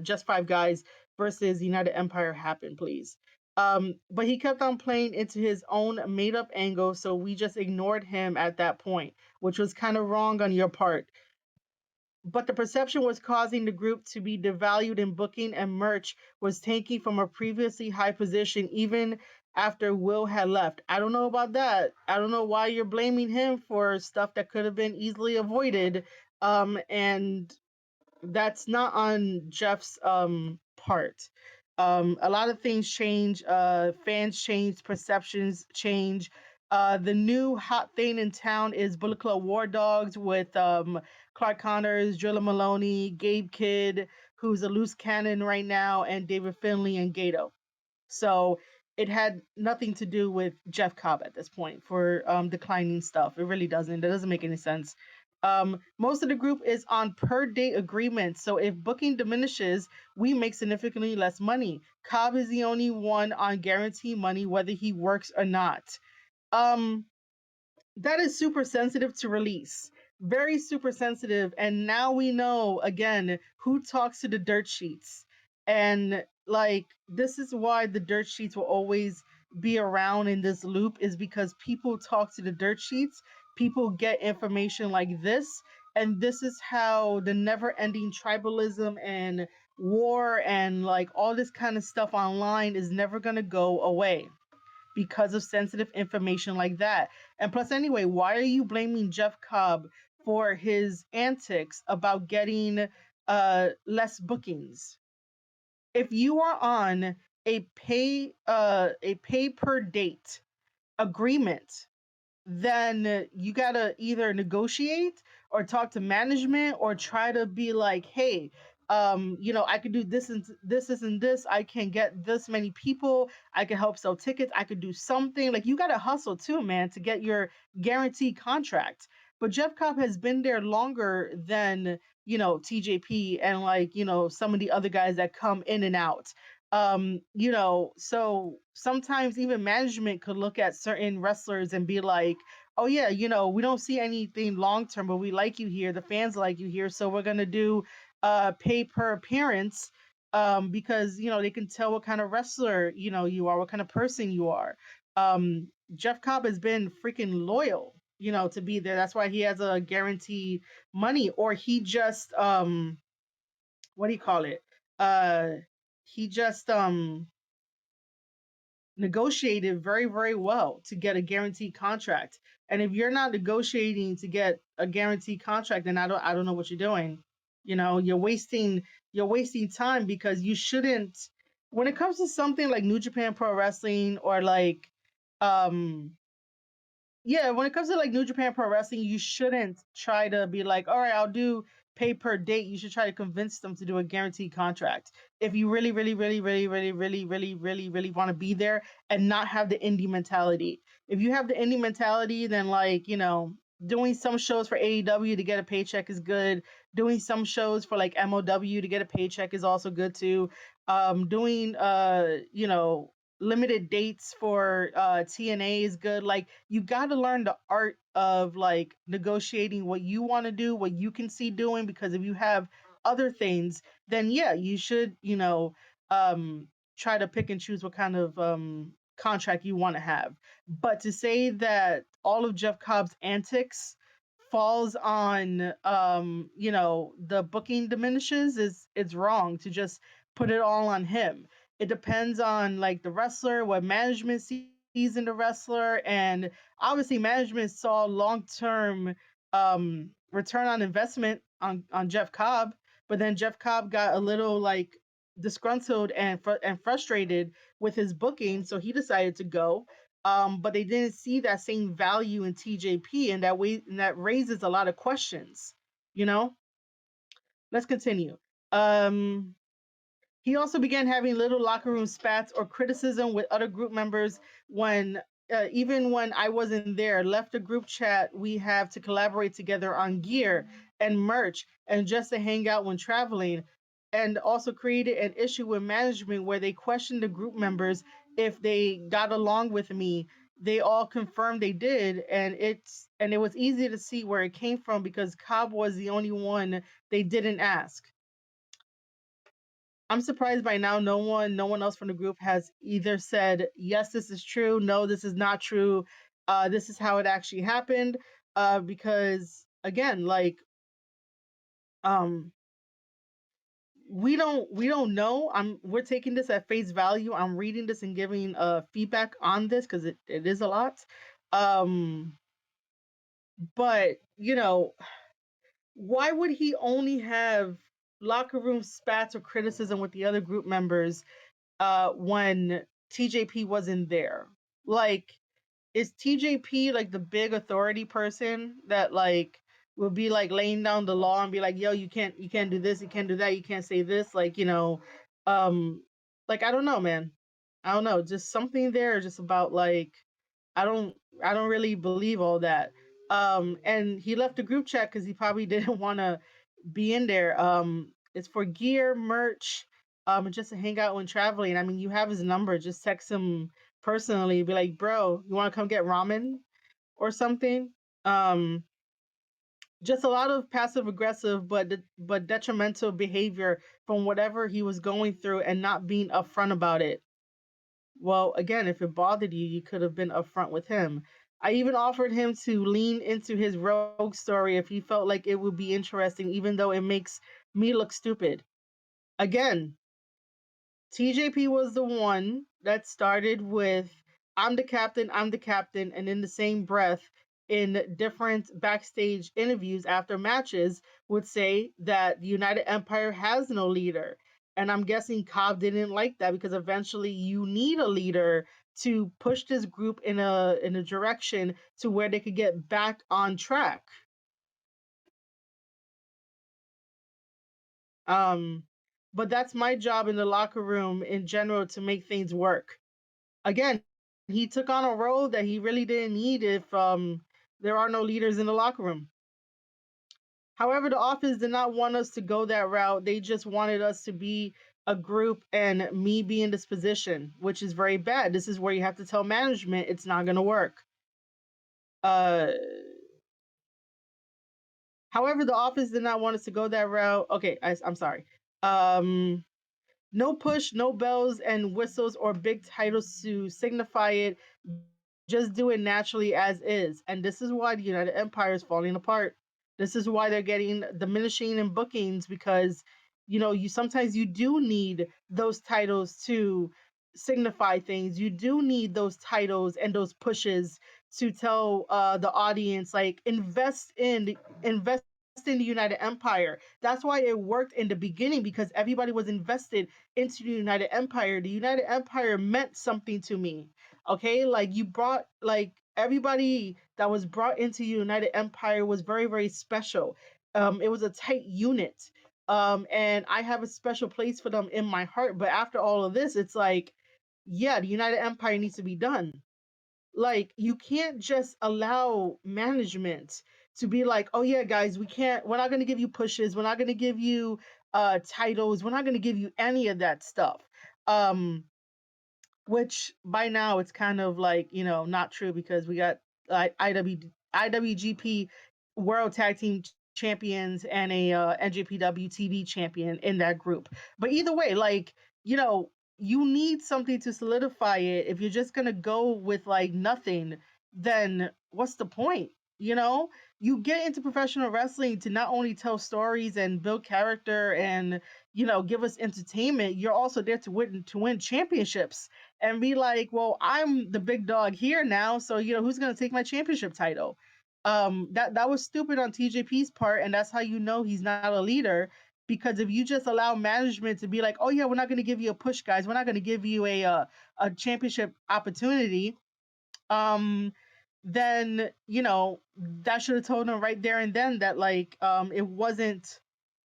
Just Five Guys versus United Empire happen, please. But he kept on playing into his own made up angle, so we just ignored him at that point, which was kind of wrong on your part. But the perception was causing the group to be devalued in booking, and merch was tanking from a previously high position even after Will had left. I don't know about that. I don't know why you're blaming him for stuff that could have been easily avoided. And that's not on Jeff's part. A lot of things change. Fans change, perceptions change. The new hot thing in town is Bullet Club War Dogs with Clark Connors, Drilla Maloney, Gabe Kidd, who's a loose cannon right now, and David Finley and Gato. So it had nothing to do with Jeff Cobb at this point for declining stuff. It really doesn't. That doesn't make any sense. Most of the group is on per day agreements. So if booking diminishes, we make significantly less money. Cobb is the only one on guarantee money, whether he works or not. Um, that is super sensitive to release. Very super sensitive. And now we know again who talks to the dirt sheets. And like, this is why the dirt sheets will always be around in this loop, is because people talk to the dirt sheets. People get information like this. And this is how the never ending tribalism and war and like all this kind of stuff online is never going to go away because of sensitive information like that. And plus, anyway, why are you blaming Jeff Cobb for his antics about getting less bookings? If you are on a pay per date agreement, then you gotta either negotiate or talk to management or try to be like, hey, I could do this and this. I can get this many people. I can help sell tickets. I could do something. Like, you gotta hustle too, man, to get your guaranteed contract. But Jeff Cobb has been there longer than TJP and like some of the other guys that come in and out. So sometimes even management could look at certain wrestlers and be like, oh yeah, we don't see anything long term, but we like you here, the fans like you here, so we're gonna do pay per appearance, because they can tell what kind of wrestler you are, what kind of person you are. Jeff Cobb has been freaking loyal, to be there. That's why he has a guaranteed money. Or he just what do you call it? Uh he just negotiated very, very well to get a guaranteed contract. And if you're not negotiating to get a guaranteed contract, then I don't know what you're doing. You're wasting time, because you shouldn't, when it comes to something like New Japan Pro Wrestling, or like um yeah, when it comes to like New Japan Pro Wrestling, you shouldn't try to be like, all right, I'll do pay per date. You should try to convince them to do a guaranteed contract. If you really, really, really, really, really, really, really, really, really want to be there and not have the indie mentality. If you have the indie mentality, then like, doing some shows for AEW to get a paycheck is good. Doing some shows for like MOW to get a paycheck is also good too. Doing limited dates for TNA is good. Like, you got to learn the art of like negotiating what you want to do, what you can see doing, because if you have other things, then yeah, you should, um try to pick and choose what kind of contract you want to have. But to say that all of Jeff Cobb's antics falls on the booking diminishes is it's wrong to just put it all on him. It depends on like the wrestler, what management sees in the wrestler, and obviously management saw long-term return on investment on Jeff Cobb, but then Jeff Cobb got a little like disgruntled and frustrated with his booking, so he decided to go. But they didn't see that same value in TJP, and that raises a lot of questions. You know, let's continue. Um, he also began having little locker room spats or criticism with other group members when, even when I wasn't there, left a group chat we have to collaborate together on gear and merch and just to hang out when traveling. And also created an issue with management where they questioned the group members if they got along with me. They all confirmed they did, and it was easy to see where it came from because Cobb was the only one they didn't ask. I'm surprised by now no one else from the group has either said, yes, this is true, no, this is not true, this is how it actually happened. Because again, like, um we don't know. We're taking this at face value. I'm reading this and giving feedback on this because it is a lot. Um but why would he only have locker room spats or criticism with the other group members when TJP wasn't there? Like, is TJP like the big authority person that like will be like laying down the law and be like, yo, you can't do this, you can't do that, you can't say this, like, um like, I don't know, man. I don't know, just something there just about like, I don't I don't really believe all that. And he left the group chat because he probably didn't want to be in there. It's for gear, merch, and just to hang out when traveling. I mean, you have his number. Just text him personally. Be like, bro, you want to come get ramen or something? Um, just a lot of passive aggressive, but detrimental behavior from whatever he was going through and not being upfront about it. Well, again, if it bothered you, you could have been upfront with him. I even offered him to lean into his rogue story if he felt like it would be interesting, even though it makes me look stupid. Again, TJP was the one that started with, I'm the captain, and in the same breath, in different backstage interviews after matches, would say that the United Empire has no leader. And I'm guessing Cobb didn't like that because eventually you need a leader to push this group in a direction to where they could get back on track. Um, but that's my job in the locker room in general to make things work. Again, he took on a role that he really didn't need if there are no leaders in the locker room. However, the office did not want us to go that route. They just wanted us to be a group and me be in this position, which is very bad. This is where you have to tell management it's not going to work. Uh, However, the office did not want us to go that route. Okay, I'm sorry. Um, no push, no bells and whistles or big titles to signify it. Just do it naturally as is. And this is why the United Empire is falling apart. This is why they're getting diminishing in bookings because you sometimes you do need those titles to signify things. You do need those titles and those pushes to tell the audience like invest in the United Empire. That's why it worked in the beginning because everybody was invested into the United Empire. The United Empire meant something to me. Okay, like you brought like everybody that was brought into United Empire was very very special. It was a tight unit. And I have a special place for them in my heart. But after all of this, it's like, yeah, the United Empire needs to be done. Like you can't just allow management to be like, oh yeah, guys, we're not gonna give you pushes, we're not gonna give you titles, we're not gonna give you any of that stuff. Um, which by now it's kind of like not true because we got IWGP World Tag Team Champions and a NJPW TV champion in that group. But either way, like you know, you need something to solidify it. If you're just gonna go with like nothing, then what's the point? You know, you get into professional wrestling to not only tell stories and build character and give us entertainment. You're also there to win championships and be like, well, I'm the big dog here now, so who's gonna take my championship title? That was stupid on TJP's part, and that's how you know he's not a leader. Because if you just allow management to be like, oh yeah, we're not gonna give you a push, guys, we're not gonna give you a championship opportunity, um, then that should have told him right there and then that like it wasn't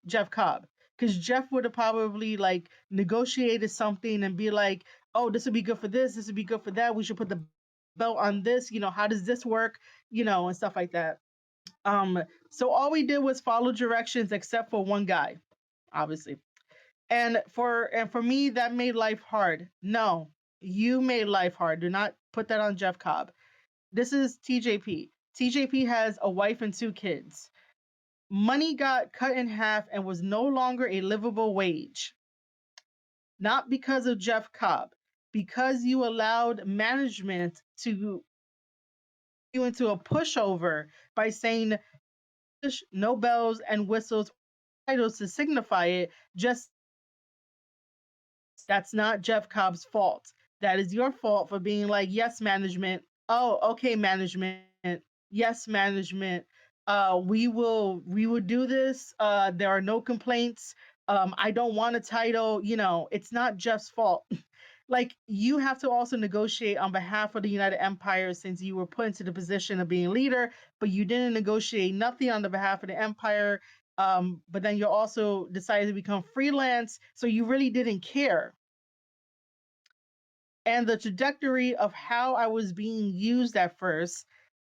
Jeff Cobb. Because Jeff would have probably like negotiated something and be like, oh, this would be good for this would be good for that. We should put the belt on this, how does this work? And stuff like that. Um, so all we did was follow directions except for one guy, obviously. And for me, that made life hard. No, you made life hard. Do not put that on Jeff Cobb. This is TJP. TJP has a wife and 2 kids. Money got cut in half and was no longer a livable wage. Not because of Jeff Cobb, because you allowed management to you into a pushover by saying no bells and whistles titles to signify it. Just that's not Jeff Cobb's fault. That is your fault for being like, yes, management. Oh, okay, management. Yes, management. We will do this. There are no complaints. I don't want a title. It's not Jeff's fault. Like you have to also negotiate on behalf of the United Empire since you were put into the position of being leader, but you didn't negotiate nothing on the behalf of the empire. But then you also decided to become freelance, so you really didn't care. And the trajectory of how I was being used at first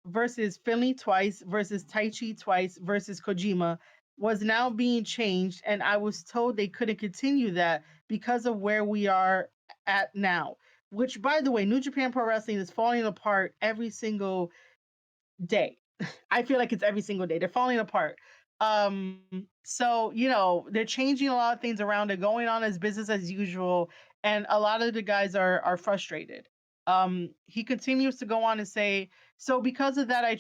versus Finley twice versus Taichi twice versus Kojima was now being changed, and I was told they couldn't continue that because of where we are at now. Which, by the way, New Japan Pro Wrestling is falling apart every single day. I feel like it's every single day. They're falling apart. Um, so they're changing a lot of things around. They're going on as business as usual, and a lot of the guys are frustrated. He continues to go on and say, so because of that, I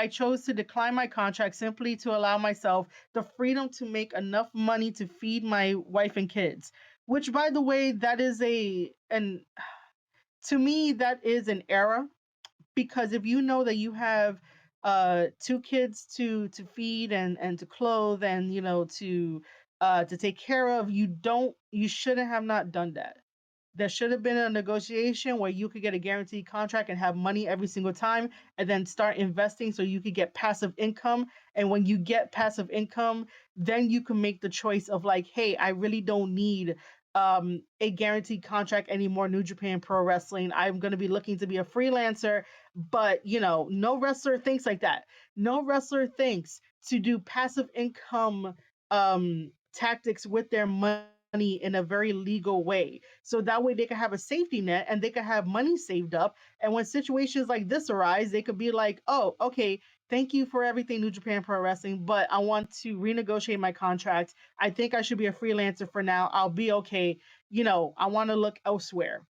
chose to decline my contract simply to allow myself the freedom to make enough money to feed my wife and kids. Which, by the way, that is and to me that is an error because if you know that you have 2 kids to feed and to clothe and to take care of, you shouldn't have not done that. There should have been a negotiation where you could get a guaranteed contract and have money every single time and then start investing so you could get passive income. And when you get passive income, then you can make the choice of like, hey, I really don't need a guaranteed contract anymore, New Japan Pro Wrestling. I'm going to be looking to be a freelancer. But no wrestler thinks like that. No wrestler thinks to do passive income tactics with their money in a very legal way. So that way they can have a safety net and they can have money saved up. And when situations like this arise, they could be like, oh, okay, thank you for everything, New Japan Pro Wrestling, but I want to renegotiate my contract. I think I should be a freelancer for now. I'll be okay. I want to look elsewhere.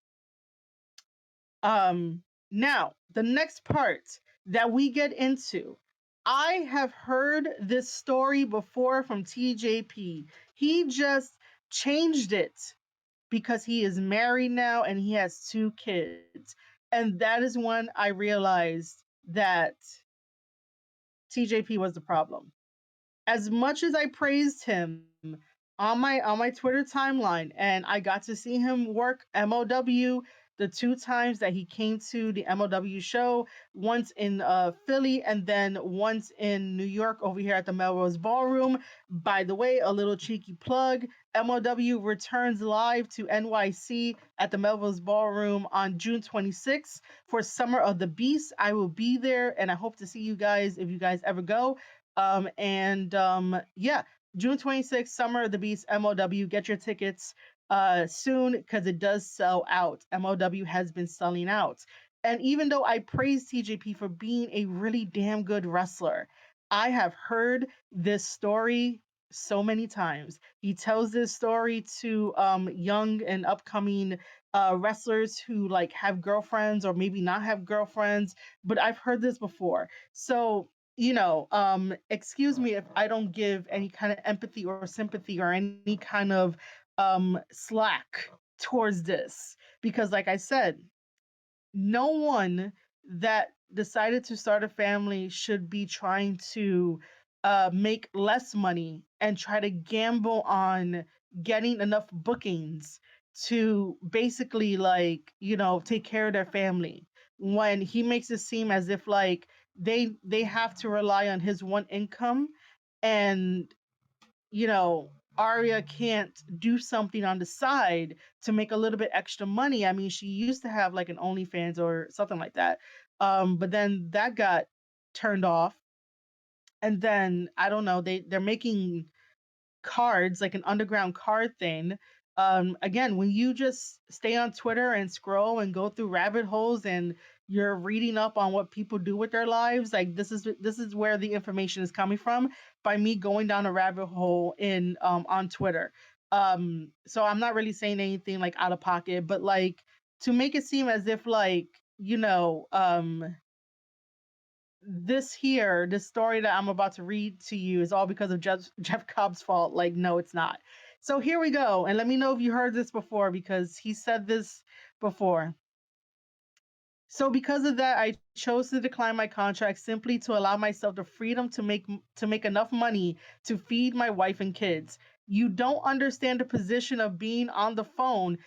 Now, the next part that we get into, I have heard this story before from TJP. He just changed it because he is married now and he has 2 kids. And that is when I realized that TJP was the problem. As much as I praised him on my Twitter timeline, and I got to see him work MOW the 2 times that he came to the MOW show, once in Philly and then once in New York over here at the Melrose Ballroom. By the way, a little cheeky plug. MOW returns live to NYC at the Melrose Ballroom on June 26th for Summer of the Beast. I will be there and I hope to see you guys if you guys ever go. Yeah, June 26th, Summer of the Beast, MOW. Get your tickets soon because it does sell out. MOW has been selling out. And even though I praise TJP for being a really damn good wrestler, I have heard this story so many times. He tells this story to young and upcoming wrestlers who like have girlfriends or maybe not have girlfriends, but I've heard this before. So excuse me if I don't give any kind of empathy or sympathy or any kind of slack towards this. Because, like I said, no one that decided to start a family should be trying to make less money and try to gamble on getting enough bookings to basically take care of their family, when he makes it seem as if like they have to rely on his one income, and you know, Arya can't do something on the side to make a little bit extra money. I mean, she used to have like an OnlyFans or something like that. But then that got turned off. And then I don't know, they're making cards, like an underground card thing. Again, when you just stay on Twitter and scroll and go through rabbit holes and you're reading up on what people do with their lives, like this is where the information is coming from, by me going down a rabbit hole in on Twitter. So I'm not really saying anything like out of pocket, but like to make it seem as if like, this story that I'm about to read to you is all because of Jeff Cobb's fault. Like, no, it's not. So here we go. And let me know if you heard this before, because he said this before. So because of that, I chose to decline my contract simply to allow myself the freedom to make enough money to feed my wife and kids. You don't understand the position of being on the phone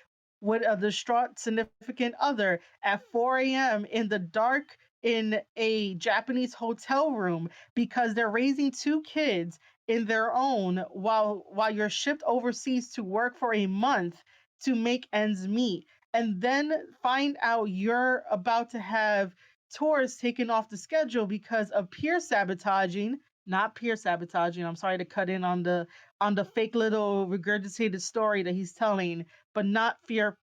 with a distraught significant other at 4 a.m. in the dark in a Japanese hotel room because they're raising 2 kids in their own while you're shipped overseas to work for a month to make ends meet, and then find out you're about to have tours taken off the schedule because of peer sabotaging. Not peer sabotaging. I'm sorry to cut in on the fake little regurgitated story that he's telling, but not peer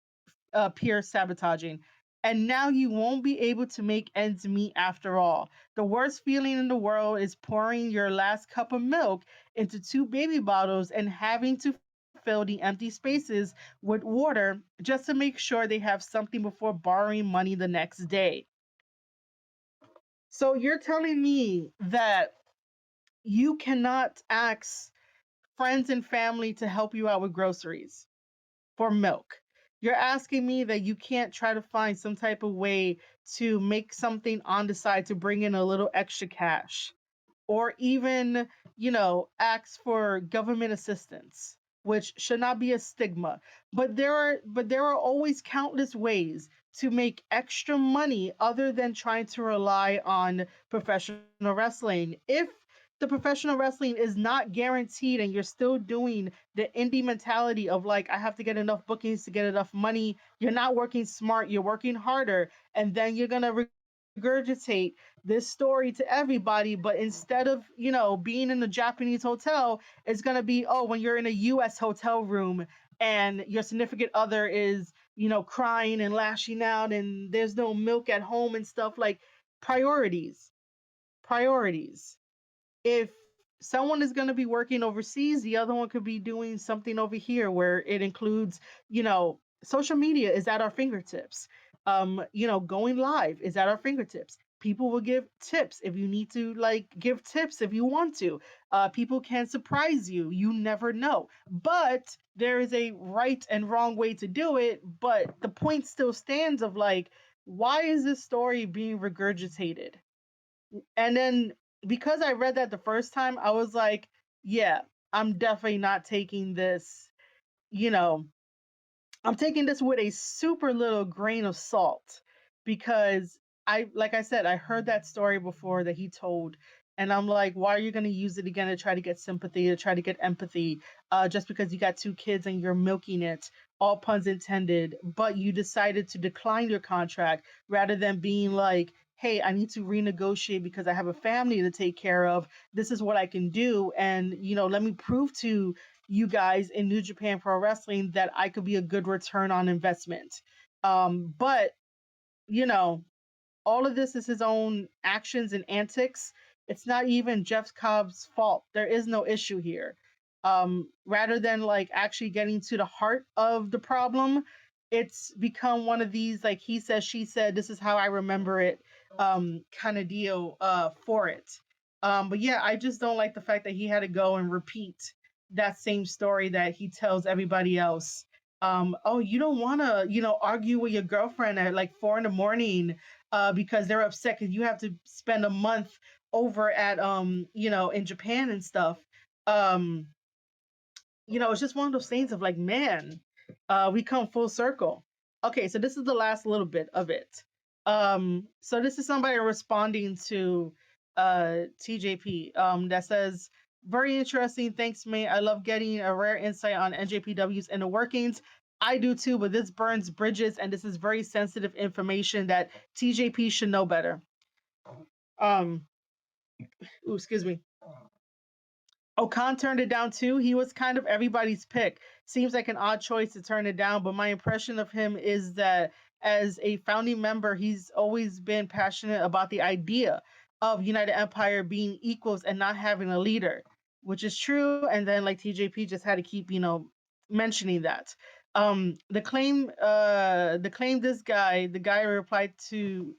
sabotaging. And now you won't be able to make ends meet after all. The worst feeling in the world is pouring your last cup of milk into 2 baby bottles and having to fill the empty spaces with water just to make sure they have something before borrowing money the next day. So you're telling me that you cannot ask friends and family to help you out with groceries for milk. You're asking me that you can't try to find some type of way to make something on the side to bring in a little extra cash, or even, ask for government assistance, which should not be a stigma. But there are always countless ways to make extra money other than trying to rely on professional wrestling. If the professional wrestling is not guaranteed and you're still doing the indie mentality of like, I have to get enough bookings to get enough money, you're not working smart, you're working harder, and then you're going to regurgitate this story to everybody. But instead of, being in a Japanese hotel, it's going to be, oh, when you're in a US hotel room and your significant other is, crying and lashing out, and there's no milk at home and stuff. Like, priorities, priorities. If someone is going to be working overseas, the other one could be doing something over here where it includes, social media is at our fingertips. Going live is at our fingertips. People will give tips if you need to, like, give tips if you want to. People can surprise you. You never know. But there is a right and wrong way to do it. But the point still stands of, like, why is this story being regurgitated? And then because I read that the first time, I was like, yeah, I'm definitely not taking this, you know, I'm taking this with a super little grain of salt because like I said, I heard that story before that he told, and I'm like, why are you going to use it again to try to get sympathy, to try to get empathy, just because you got two kids and you're milking it, all puns intended, but you decided to decline your contract rather than being like, hey, I need to renegotiate because I have a family to take care of. This is what I can do. And, let me prove to you guys in New Japan Pro Wrestling that I could be a good return on investment. But you know, all of this is his own actions and antics. It's not even Jeff Cobb's fault. There is no issue here. Rather than like actually getting to the heart of the problem, it's become one of these like he said, she said, this is how I remember it kind of deal for it. But yeah, I just don't like the fact that he had to go and repeat that same story that he tells everybody else. Oh, you don't want to, argue with your girlfriend at like 4 in the morning because they're upset because you have to spend a month over at in Japan and stuff. Um, it's just one of those things of like, man, we come full circle. Okay, so this is the last little bit of it. So this is somebody responding to TJP that says, very interesting. Thanks, mate. I love getting a rare insight on NJPW's inner workings. I do too, but this burns bridges and this is very sensitive information that TJP should know better. Um, excuse me. Okan turned it down too. He was kind of everybody's pick. Seems like an odd choice to turn it down, but my impression of him is that as a founding member, he's always been passionate about the idea of United Empire being equals and not having a leader, which is true. And then like TJP just had to keep, mentioning that. The claim the guy replied to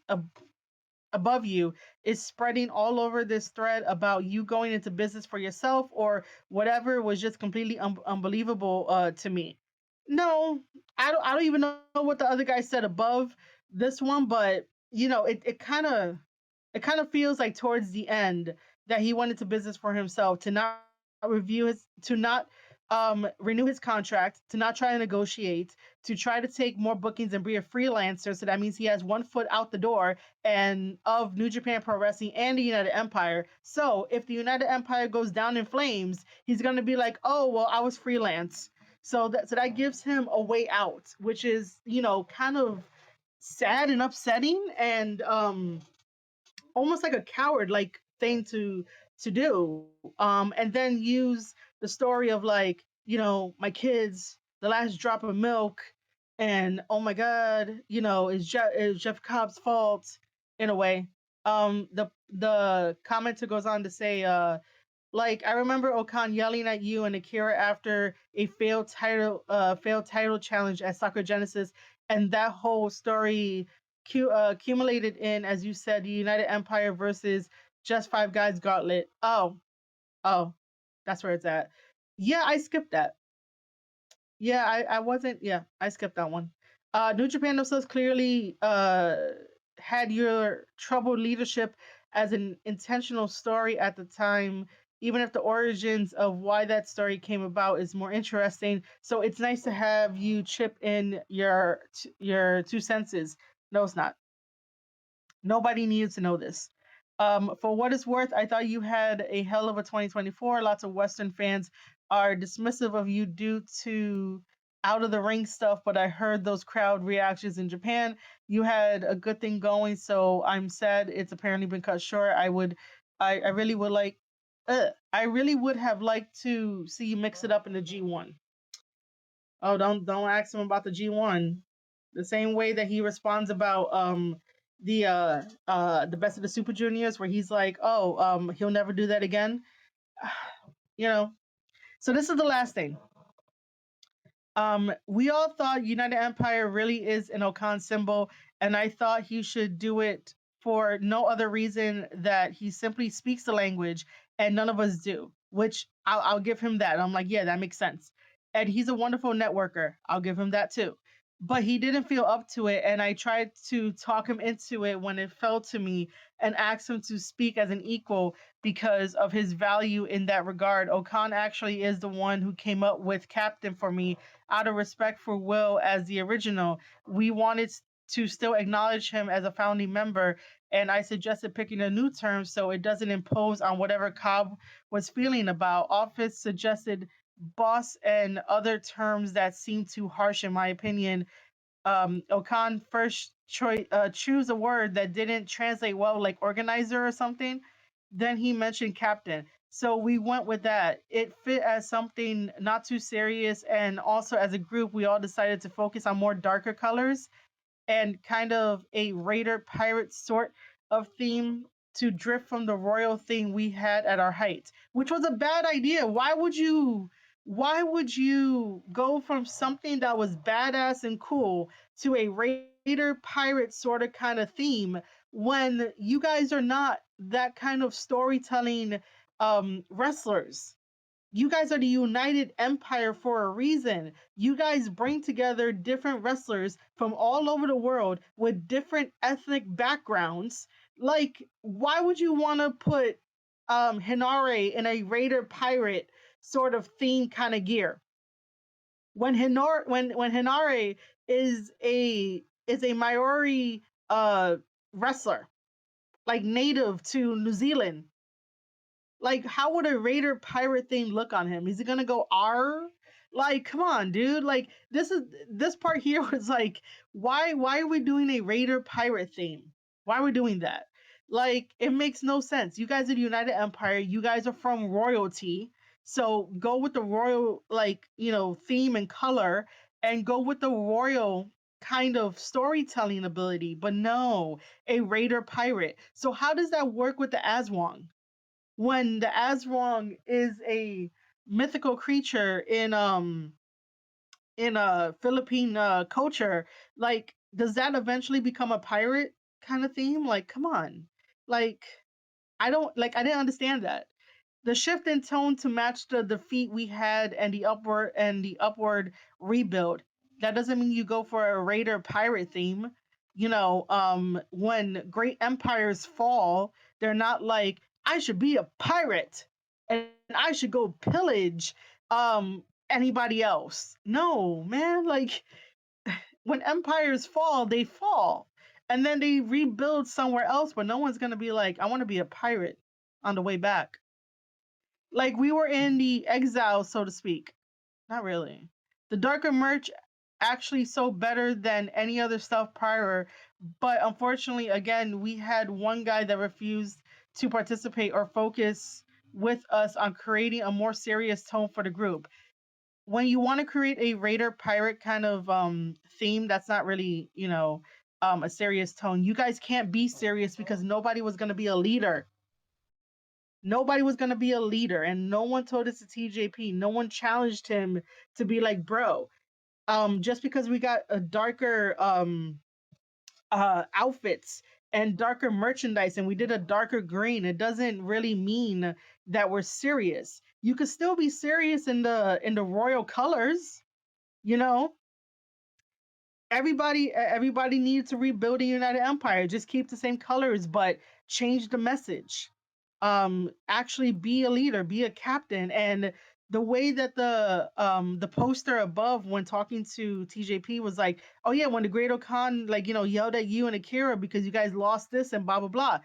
above you is spreading all over this thread about you going into business for yourself or whatever was just completely unbelievable to me. No, I don't even know what the other guy said above this one, but it kind of feels like towards the end that he went into business for himself to not renew his contract, to not try to negotiate, to try to take more bookings and be a freelancer. So that means he has one foot out the door and of New Japan Pro Wrestling and the United Empire. So if the United Empire goes down in flames, he's gonna be like, oh well, I was freelance. So that gives him a way out, which is kind of sad and upsetting and almost like a coward like thing to do, and then use the story of like my kids, the last drop of milk, and oh my god, is Jeff Cobb's fault in a way. The commenter goes on to say, like, I remember Okan yelling at you and Akira after a failed title challenge at Soccer Genesis, and that whole story accumulated in, as you said, the United Empire versus Just Five Guys Gauntlet. Oh, that's where it's at. Yeah, I skipped that. Yeah, I wasn't. Yeah, I skipped that one. New Japan themselves clearly had your troubled leadership as an intentional story at the time, even if the origins of why that story came about is more interesting. So it's nice to have you chip in your two senses. No, it's not. Nobody needs to know this. For what it's worth, I thought you had a hell of a 2024. Lots of Western fans are dismissive of you due to out of the ring stuff, but I heard those crowd reactions in Japan. You had a good thing going, so I'm sad it's apparently been cut short. I really would like, I really would have liked to see you mix it up in the G1. Oh, don't ask him about the G1. The same way that he responds about the best of the Super Juniors, where he's like, oh, he'll never do that again. You know. So this is the last thing. We all thought United Empire really is an Okan symbol, and I thought he should do it for no other reason that he simply speaks the language, and none of us do. Which I'll give him that. I'm like, yeah, that makes sense. And he's a wonderful networker. I'll give him that too. But he didn't feel up to it, and I tried to talk him into it when it fell to me, and asked him to speak as an equal because of his value in that regard. Okan actually is the one who came up with Captain for me out of respect for Will as the original. We wanted to still acknowledge him as a founding member, and I suggested picking a new term so it doesn't impose on whatever Cobb was feeling about. Office suggested boss and other terms that seemed too harsh, in my opinion. Okan first choose a word that didn't translate well, like organizer or something. Then he mentioned captain. So we went with that. It fit as something not too serious, and also as a group, we all decided to focus on more darker colors and kind of a raider pirate sort of theme to drift from the royal thing we had at our height, which was a bad idea. Why would you go from something that was badass and cool to a raider pirate sort of kind of theme when you guys are not that kind of storytelling wrestlers? You guys are the United Empire for a reason. You guys bring together different wrestlers from all over the world with different ethnic backgrounds. Like, why would you want to put Hinare in a Raider pirate sort of theme kind of gear when Hinare is a Maori wrestler, like native to New Zealand? Like, how would a Raider pirate thing look on him? Is he gonna go R? Like, come on, dude. Like, this part here was like, why are we doing a Raider pirate theme? Why are we doing that? Like, it makes no sense. You guys are the United Empire. You guys are from royalty. So go with the royal, like, theme and color, and go with the royal kind of storytelling ability. But no, a Raider pirate. So how does that work with the Aswang? When the Azrong is a mythical creature in a Philippine culture, like, does that eventually become a pirate kind of theme? Like, come on. Like, I didn't understand that. The shift in tone to match the defeat we had and the upward rebuild. That doesn't mean you go for a raider pirate theme. When great empires fall, they're not like, I should be a pirate and I should go pillage anybody else. No, man, like, when empires fall, they fall. And then they rebuild somewhere else, but no one's gonna be like, I want to be a pirate on the way back. Like, we were in the exile, so to speak. Not really. The darker merch actually sold better than any other stuff prior, but unfortunately, again, we had one guy that refused to participate or focus with us on creating a more serious tone for the group. When you want to create a raider pirate kind of theme, that's not really, a serious tone. You guys can't be serious because nobody was going to be a leader. Nobody was going to be a leader, and no one told us to TJP. No one challenged him to be like, bro, just because we got a darker outfits and darker merchandise and we did a darker green, it doesn't really mean that we're serious. You could still be serious in the royal colors, you know everybody needs to rebuild a united empire. Just keep the same colors, but change the message. Actually be a leader, be a captain. And the way that the poster above when talking to TJP was like, oh yeah, when the great Okan, like, yelled at you and Akira because you guys lost this and blah blah blah,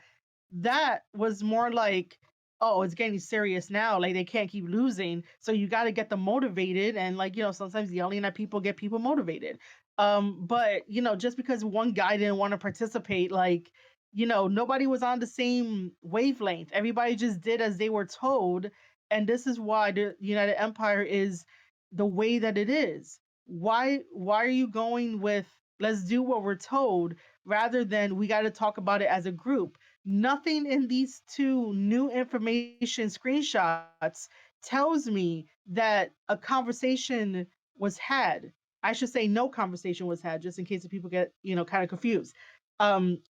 that was more like, oh, it's getting serious now. Like, they can't keep losing, so you got to get them motivated. And, like, sometimes yelling at people get people motivated. But just because one guy didn't want to participate, like, nobody was on the same wavelength. Everybody just did as they were told, and this is why the United Empire is the way that it is. why are you going with let's do what we're told rather than we got to talk about it as a group? Nothing in these two new information screenshots tells me that a conversation was had. I should say no conversation was had, just in case if people get kind of confused.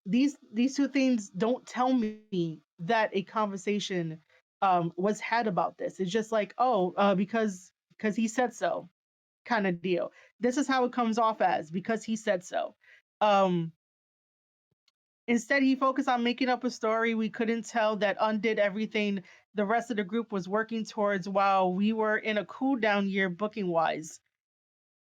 These two things don't tell me that a conversation was had about this. It's just like, oh, because he said so, kind of deal. This is how it comes off as, because he said so. Um, Instead, he focused on making up a story. We couldn't tell that undid everything the rest of the group was working towards while we were in a cool down year booking wise.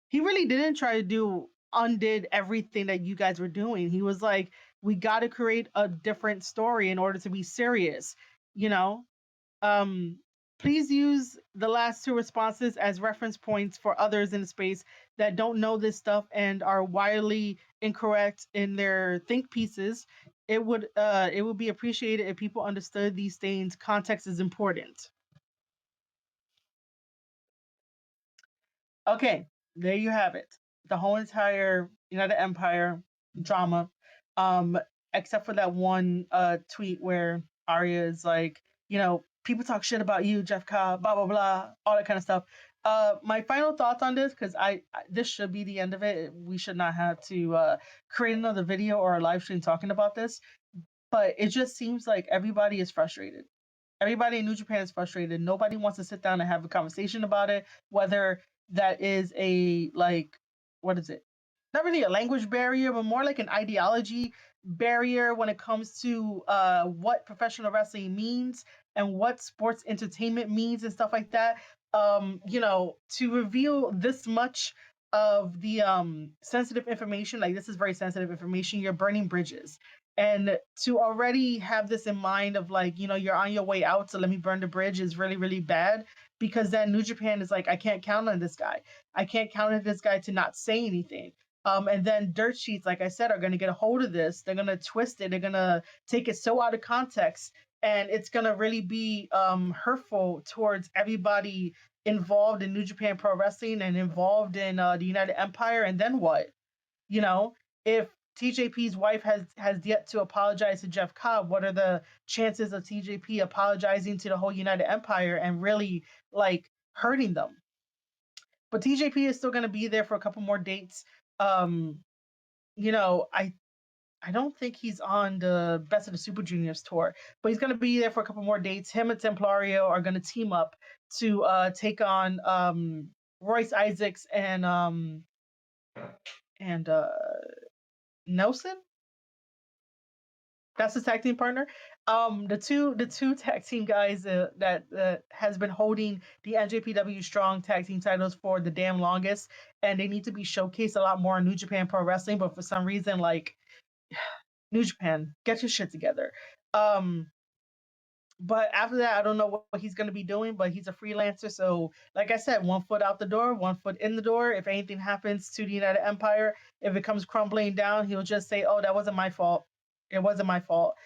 He really didn't try to do undid everything that you guys were doing. He was like, we got to create a different story in order to be serious, you know? Um, Please use the last two responses as reference points for others in the space that don't know this stuff and are wildly incorrect in their think pieces. It would be appreciated if people understood these things. Context is important. Okay, there you have it. The whole entire United Empire drama, um, except for that one tweet where Arya is like, people talk shit about you, Jeff Cobb, blah blah blah, all that kind of stuff. My final thoughts on this, because this should be the end of it. We should not have to create another video or a live stream talking about this. But it just seems like everybody is frustrated. Everybody in New Japan is frustrated. Nobody wants to sit down and have a conversation about it, whether that is a like what is it? Not really a language barrier, but more like an ideology barrier when it comes to what professional wrestling means and what sports entertainment means and stuff like that. To reveal this much of the sensitive information, like this is very sensitive information, you're burning bridges. And to already have this in mind of like, you're on your way out, so let me burn the bridge is really, really bad, because then New Japan is like, I can't count on this guy. I can't count on this guy to not say anything. And then dirt sheets, like I said, are going to get a hold of this. They're going to twist it. They're going to take it so out of context, and it's going to really be hurtful towards everybody involved in New Japan Pro Wrestling and involved in the United Empire. And then what? You know, if TJP's wife has yet to apologize to Jeff Cobb, what are the chances of TJP apologizing to the whole United Empire and really like hurting them? But TJP is still going to be there for a couple more dates. Um, I don't think he's on the Best of the Super Juniors tour, but he's going to be there for a couple more dates. Him and Templario are going to team up to take on Royce Isaacs and Nelson. That's his tag team partner. The two tag team guys that has been holding the NJPW Strong tag team titles for the damn longest, and they need to be showcased a lot more in New Japan Pro Wrestling. But for some reason, like New Japan, get your shit together. Um, but after that, I don't know what he's going to be doing, but he's a freelancer. So, like I said, one foot out the door, one foot in the door. If anything happens to the United Empire, if it comes crumbling down, he'll just say, oh, that wasn't my fault. It wasn't my fault.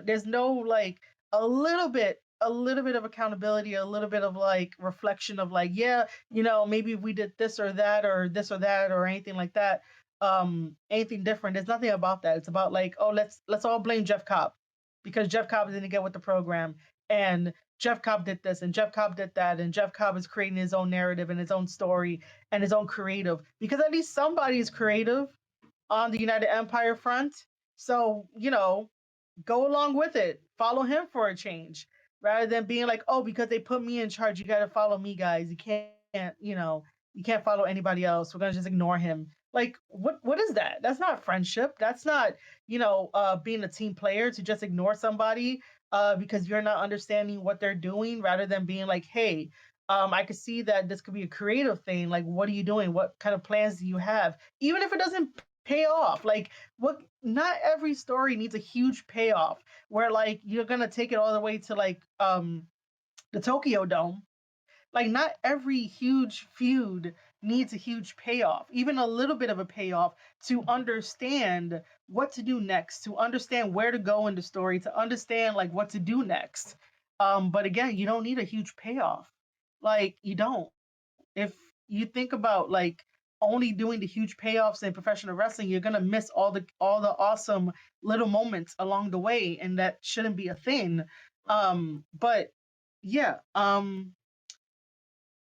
There's no like a little bit of accountability, a little bit of like reflection of like, yeah, maybe we did this or that or this or that or anything like that. Anything different. There's nothing about that. It's about like, oh, let's all blame Jeff Cobb because Jeff Cobb didn't get with the program, and Jeff Cobb did this, and Jeff Cobb did that, and Jeff Cobb is creating his own narrative and his own story and his own creative, because at least somebody is creative on the United Empire front. So, go along with it. Follow him for a change rather than being like, oh, because they put me in charge, you got to follow me, guys. You can't follow anybody else. We're going to just ignore him. Like, what is that? That's not friendship. That's not, being a team player to just ignore somebody because you're not understanding what they're doing rather than being like, hey, I could see that this could be a creative thing. Like, what are you doing? What kind of plans do you have? Even if it doesn't pay off, like, what, not every story needs a huge payoff where like you're gonna take it all the way to like the Tokyo Dome. Like, not every huge feud needs a huge payoff, even a little bit of a payoff to understand what to do next, to understand where to go in the story, to understand like what to do next. But again, you don't need a huge payoff. Like, you don't. If you think about like only doing the huge payoffs in professional wrestling, you're gonna miss all the awesome little moments along the way, and that shouldn't be a thing. But yeah,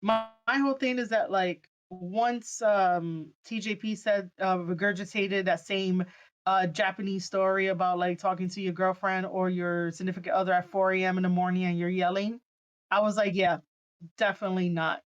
my whole thing is that like once TJP said regurgitated that same Japanese story about like talking to your girlfriend or your significant other at 4 a.m. in the morning and you're yelling, I was like, yeah, definitely not.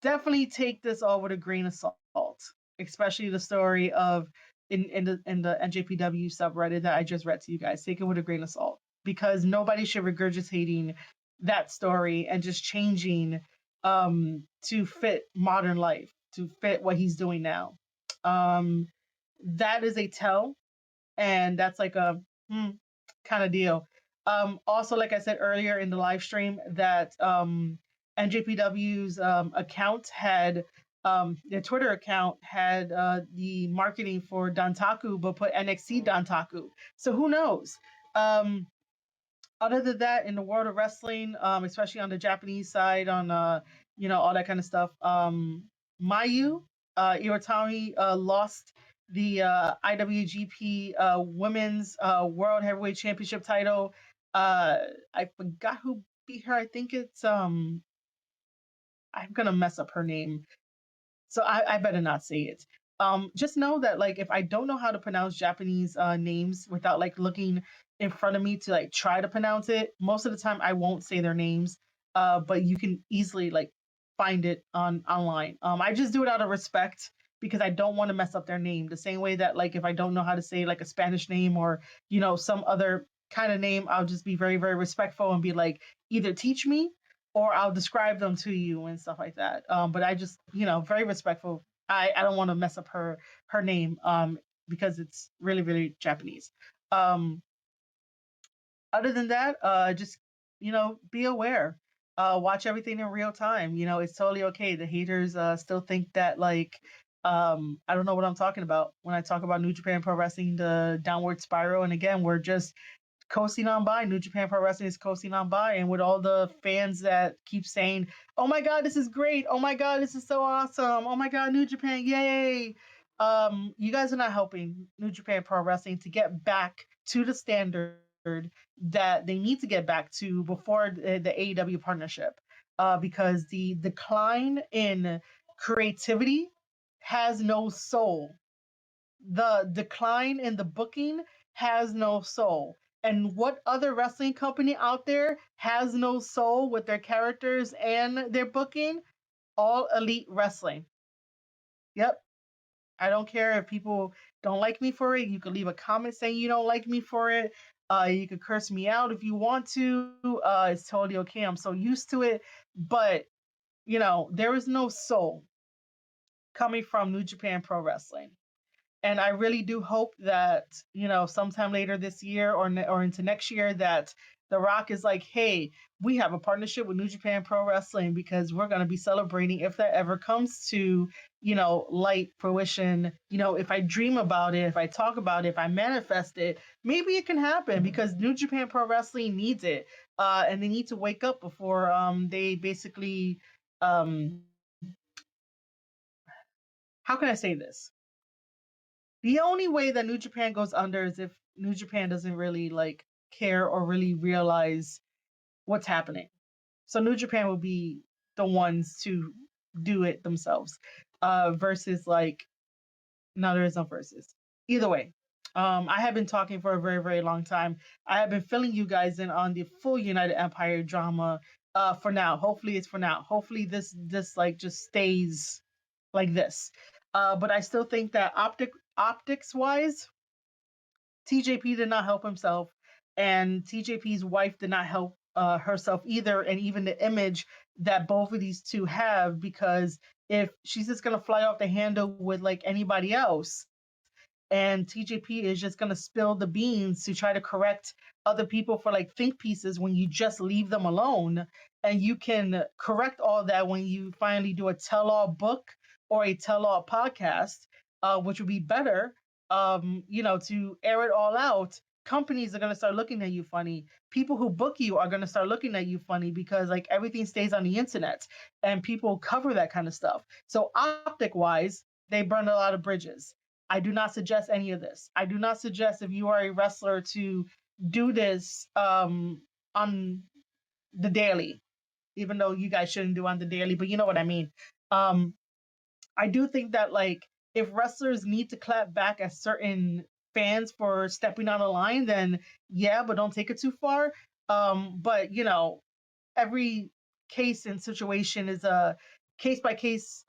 Definitely take this all with a grain of salt, especially the story of in the NJPW subreddit that I just read to you guys. Take it with a grain of salt because nobody should regurgitating that story and just changing to fit modern life, to fit what he's doing now. Um, that is a tell, and that's like a hmm, kind of deal. Also, like I said earlier in the live stream, that NJPW's account had their Twitter account had the marketing for Dantaku, but put NXT Dantaku. So who knows? Um, Other than that, in the world of wrestling, especially on the Japanese side, on all that kind of stuff, Mayu Iwatani lost the IWGP Women's World Heavyweight Championship title. I forgot who beat her. I think it's I'm gonna mess up her name, so I better not say it. Just know that like if I don't know how to pronounce Japanese names without like looking in front of me to like try to pronounce it, most of the time I won't say their names. But you can easily like find it on online. I just do it out of respect because I don't want to mess up their name. The same way that like if I don't know how to say like a Spanish name or some other kind of name, I'll just be very very respectful and be like either teach me or I'll describe them to you and stuff like that. But I just, very respectful. I don't want to mess up her name because it's really really Japanese. Um, Other than that, just be aware. Watch everything in real time. It's totally okay. The haters still think that like I don't know what I'm talking about when I talk about New Japan Pro Wrestling, the downward spiral. And again, we're just coasting on by. New Japan Pro Wrestling is coasting on by, and with all the fans that keep saying, "Oh my God, this is great! Oh my God, this is so awesome! Oh my God, New Japan, yay!" You guys are not helping New Japan Pro Wrestling to get back to the standard that they need to get back to before the AEW partnership, because the decline in creativity has no soul. The decline in the booking has no soul. And what other wrestling company out there has no soul with their characters and their booking? All Elite Wrestling. Yep. I don't care if people don't like me for it. You can leave a comment saying you don't like me for it. You can curse me out if you want to. It's totally okay. I'm so used to it. But, there is no soul coming from New Japan Pro Wrestling. And I really do hope that sometime later this year or into next year that The Rock is like, hey, we have a partnership with New Japan Pro Wrestling because we're going to be celebrating if that ever comes to light fruition. If I dream about it, if I talk about it, if I manifest it, maybe it can happen because New Japan Pro Wrestling needs it, and they need to wake up before they basically um how can I say this? The only way that New Japan goes under is if New Japan doesn't really like care or really realize what's happening. So New Japan will be the ones to do it themselves. Versus like no, there is no versus. Either way. I have been talking for a very, very long time. I have been filling you guys in on the full United Empire drama for now. Hopefully it's for now. Hopefully this like just stays like this. But I still think that optics wise, TJP did not help himself, and TJP's wife did not help herself either, and even the image that both of these two have. Because if she's just gonna fly off the handle with like anybody else, and TJP is just gonna spill the beans to try to correct other people for like think pieces when you just leave them alone, and you can correct all that when you finally do a tell-all book or a tell-all podcast, which would be better, to air it all out. companies are going to start looking at you funny. People who book you are going to start looking at you funny because like everything stays on the internet and people cover that kind of stuff. So optic wise, they burn a lot of bridges. I do not suggest any of this. I do not suggest if you are a wrestler to do this on the daily, even though you guys shouldn't do on the daily, but you know what I mean. Um, I do think that like if wrestlers need to clap back at certain fans for stepping on a line, then yeah, but don't take it too far. But you know, every case and situation is a case by case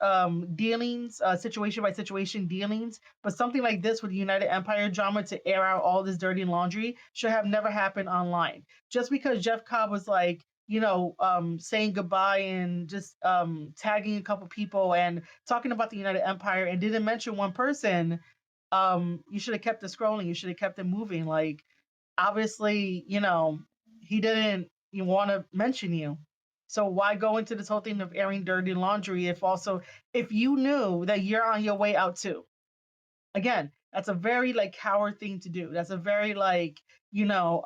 dealings, situation by situation dealings. But something like this with the United Empire drama to air out all this dirty laundry should have never happened online. Just because Jeff Cobb was like, you know, saying goodbye and just tagging a couple people and talking about the United Empire and didn't mention one person, you should have kept it scrolling. You should have kept it moving. Like, obviously, you know, he didn't want to mention you. So why go into this whole thing of airing dirty laundry if you knew that you're on your way out too? Again, that's a very like coward thing to do. That's a very like, you know,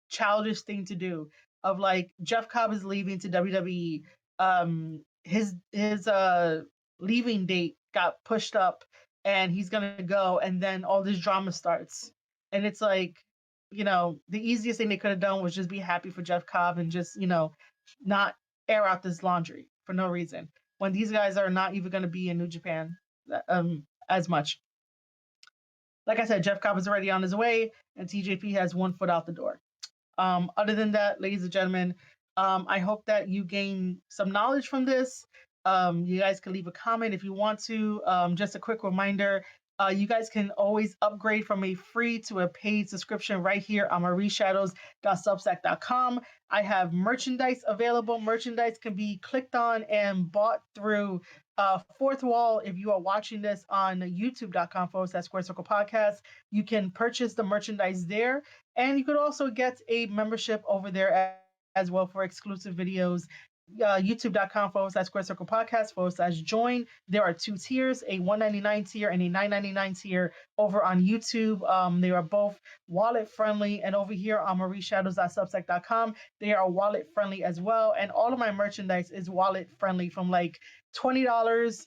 childish thing to do of like Jeff Cobb is leaving to WWE. His leaving date got pushed up and he's gonna go and then all this drama starts. And it's like, you know, the easiest thing they could have done was just be happy for Jeff Cobb and just, you know, not air out this laundry for no reason. When these guys are not even gonna be in New Japan as much. Like I said, Jeff Cobb is already on his way and TJP has one foot out the door. Other than that, ladies and gentlemen, I hope that you gain some knowledge from this. You guys can leave a comment if you want to. Just a quick reminder, you guys can always upgrade from a free to a paid subscription right here on marieshadows.substack.com. I have merchandise available. Merchandise can be clicked on and bought through Fourth Wall. If you are watching this on youtube.com/Square Circle Podcast, you can purchase the merchandise there. And you could also get a membership over there as well for exclusive videos. YouTube.com/Square Circle Podcast/join. There are two tiers, a $1.99 tier and a $9.99 tier over on YouTube. They are both wallet friendly. And over here on marieshadows.substack.com, they are wallet friendly as well. And all of my merchandise is wallet friendly from like $20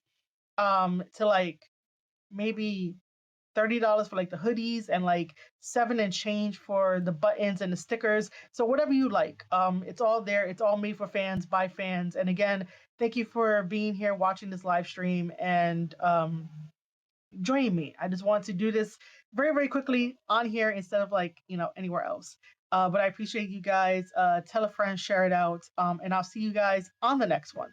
to like maybe $30 for like the hoodies and like $7 and change for the buttons and the stickers. So whatever you like, it's all there. It's all made for fans by fans. And again, thank you for being here watching this live stream and joining me. I just want to do this very, very quickly on here instead of like, you know, anywhere else. But I appreciate you guys. Tell a friend, share it out. And I'll see you guys on the next one.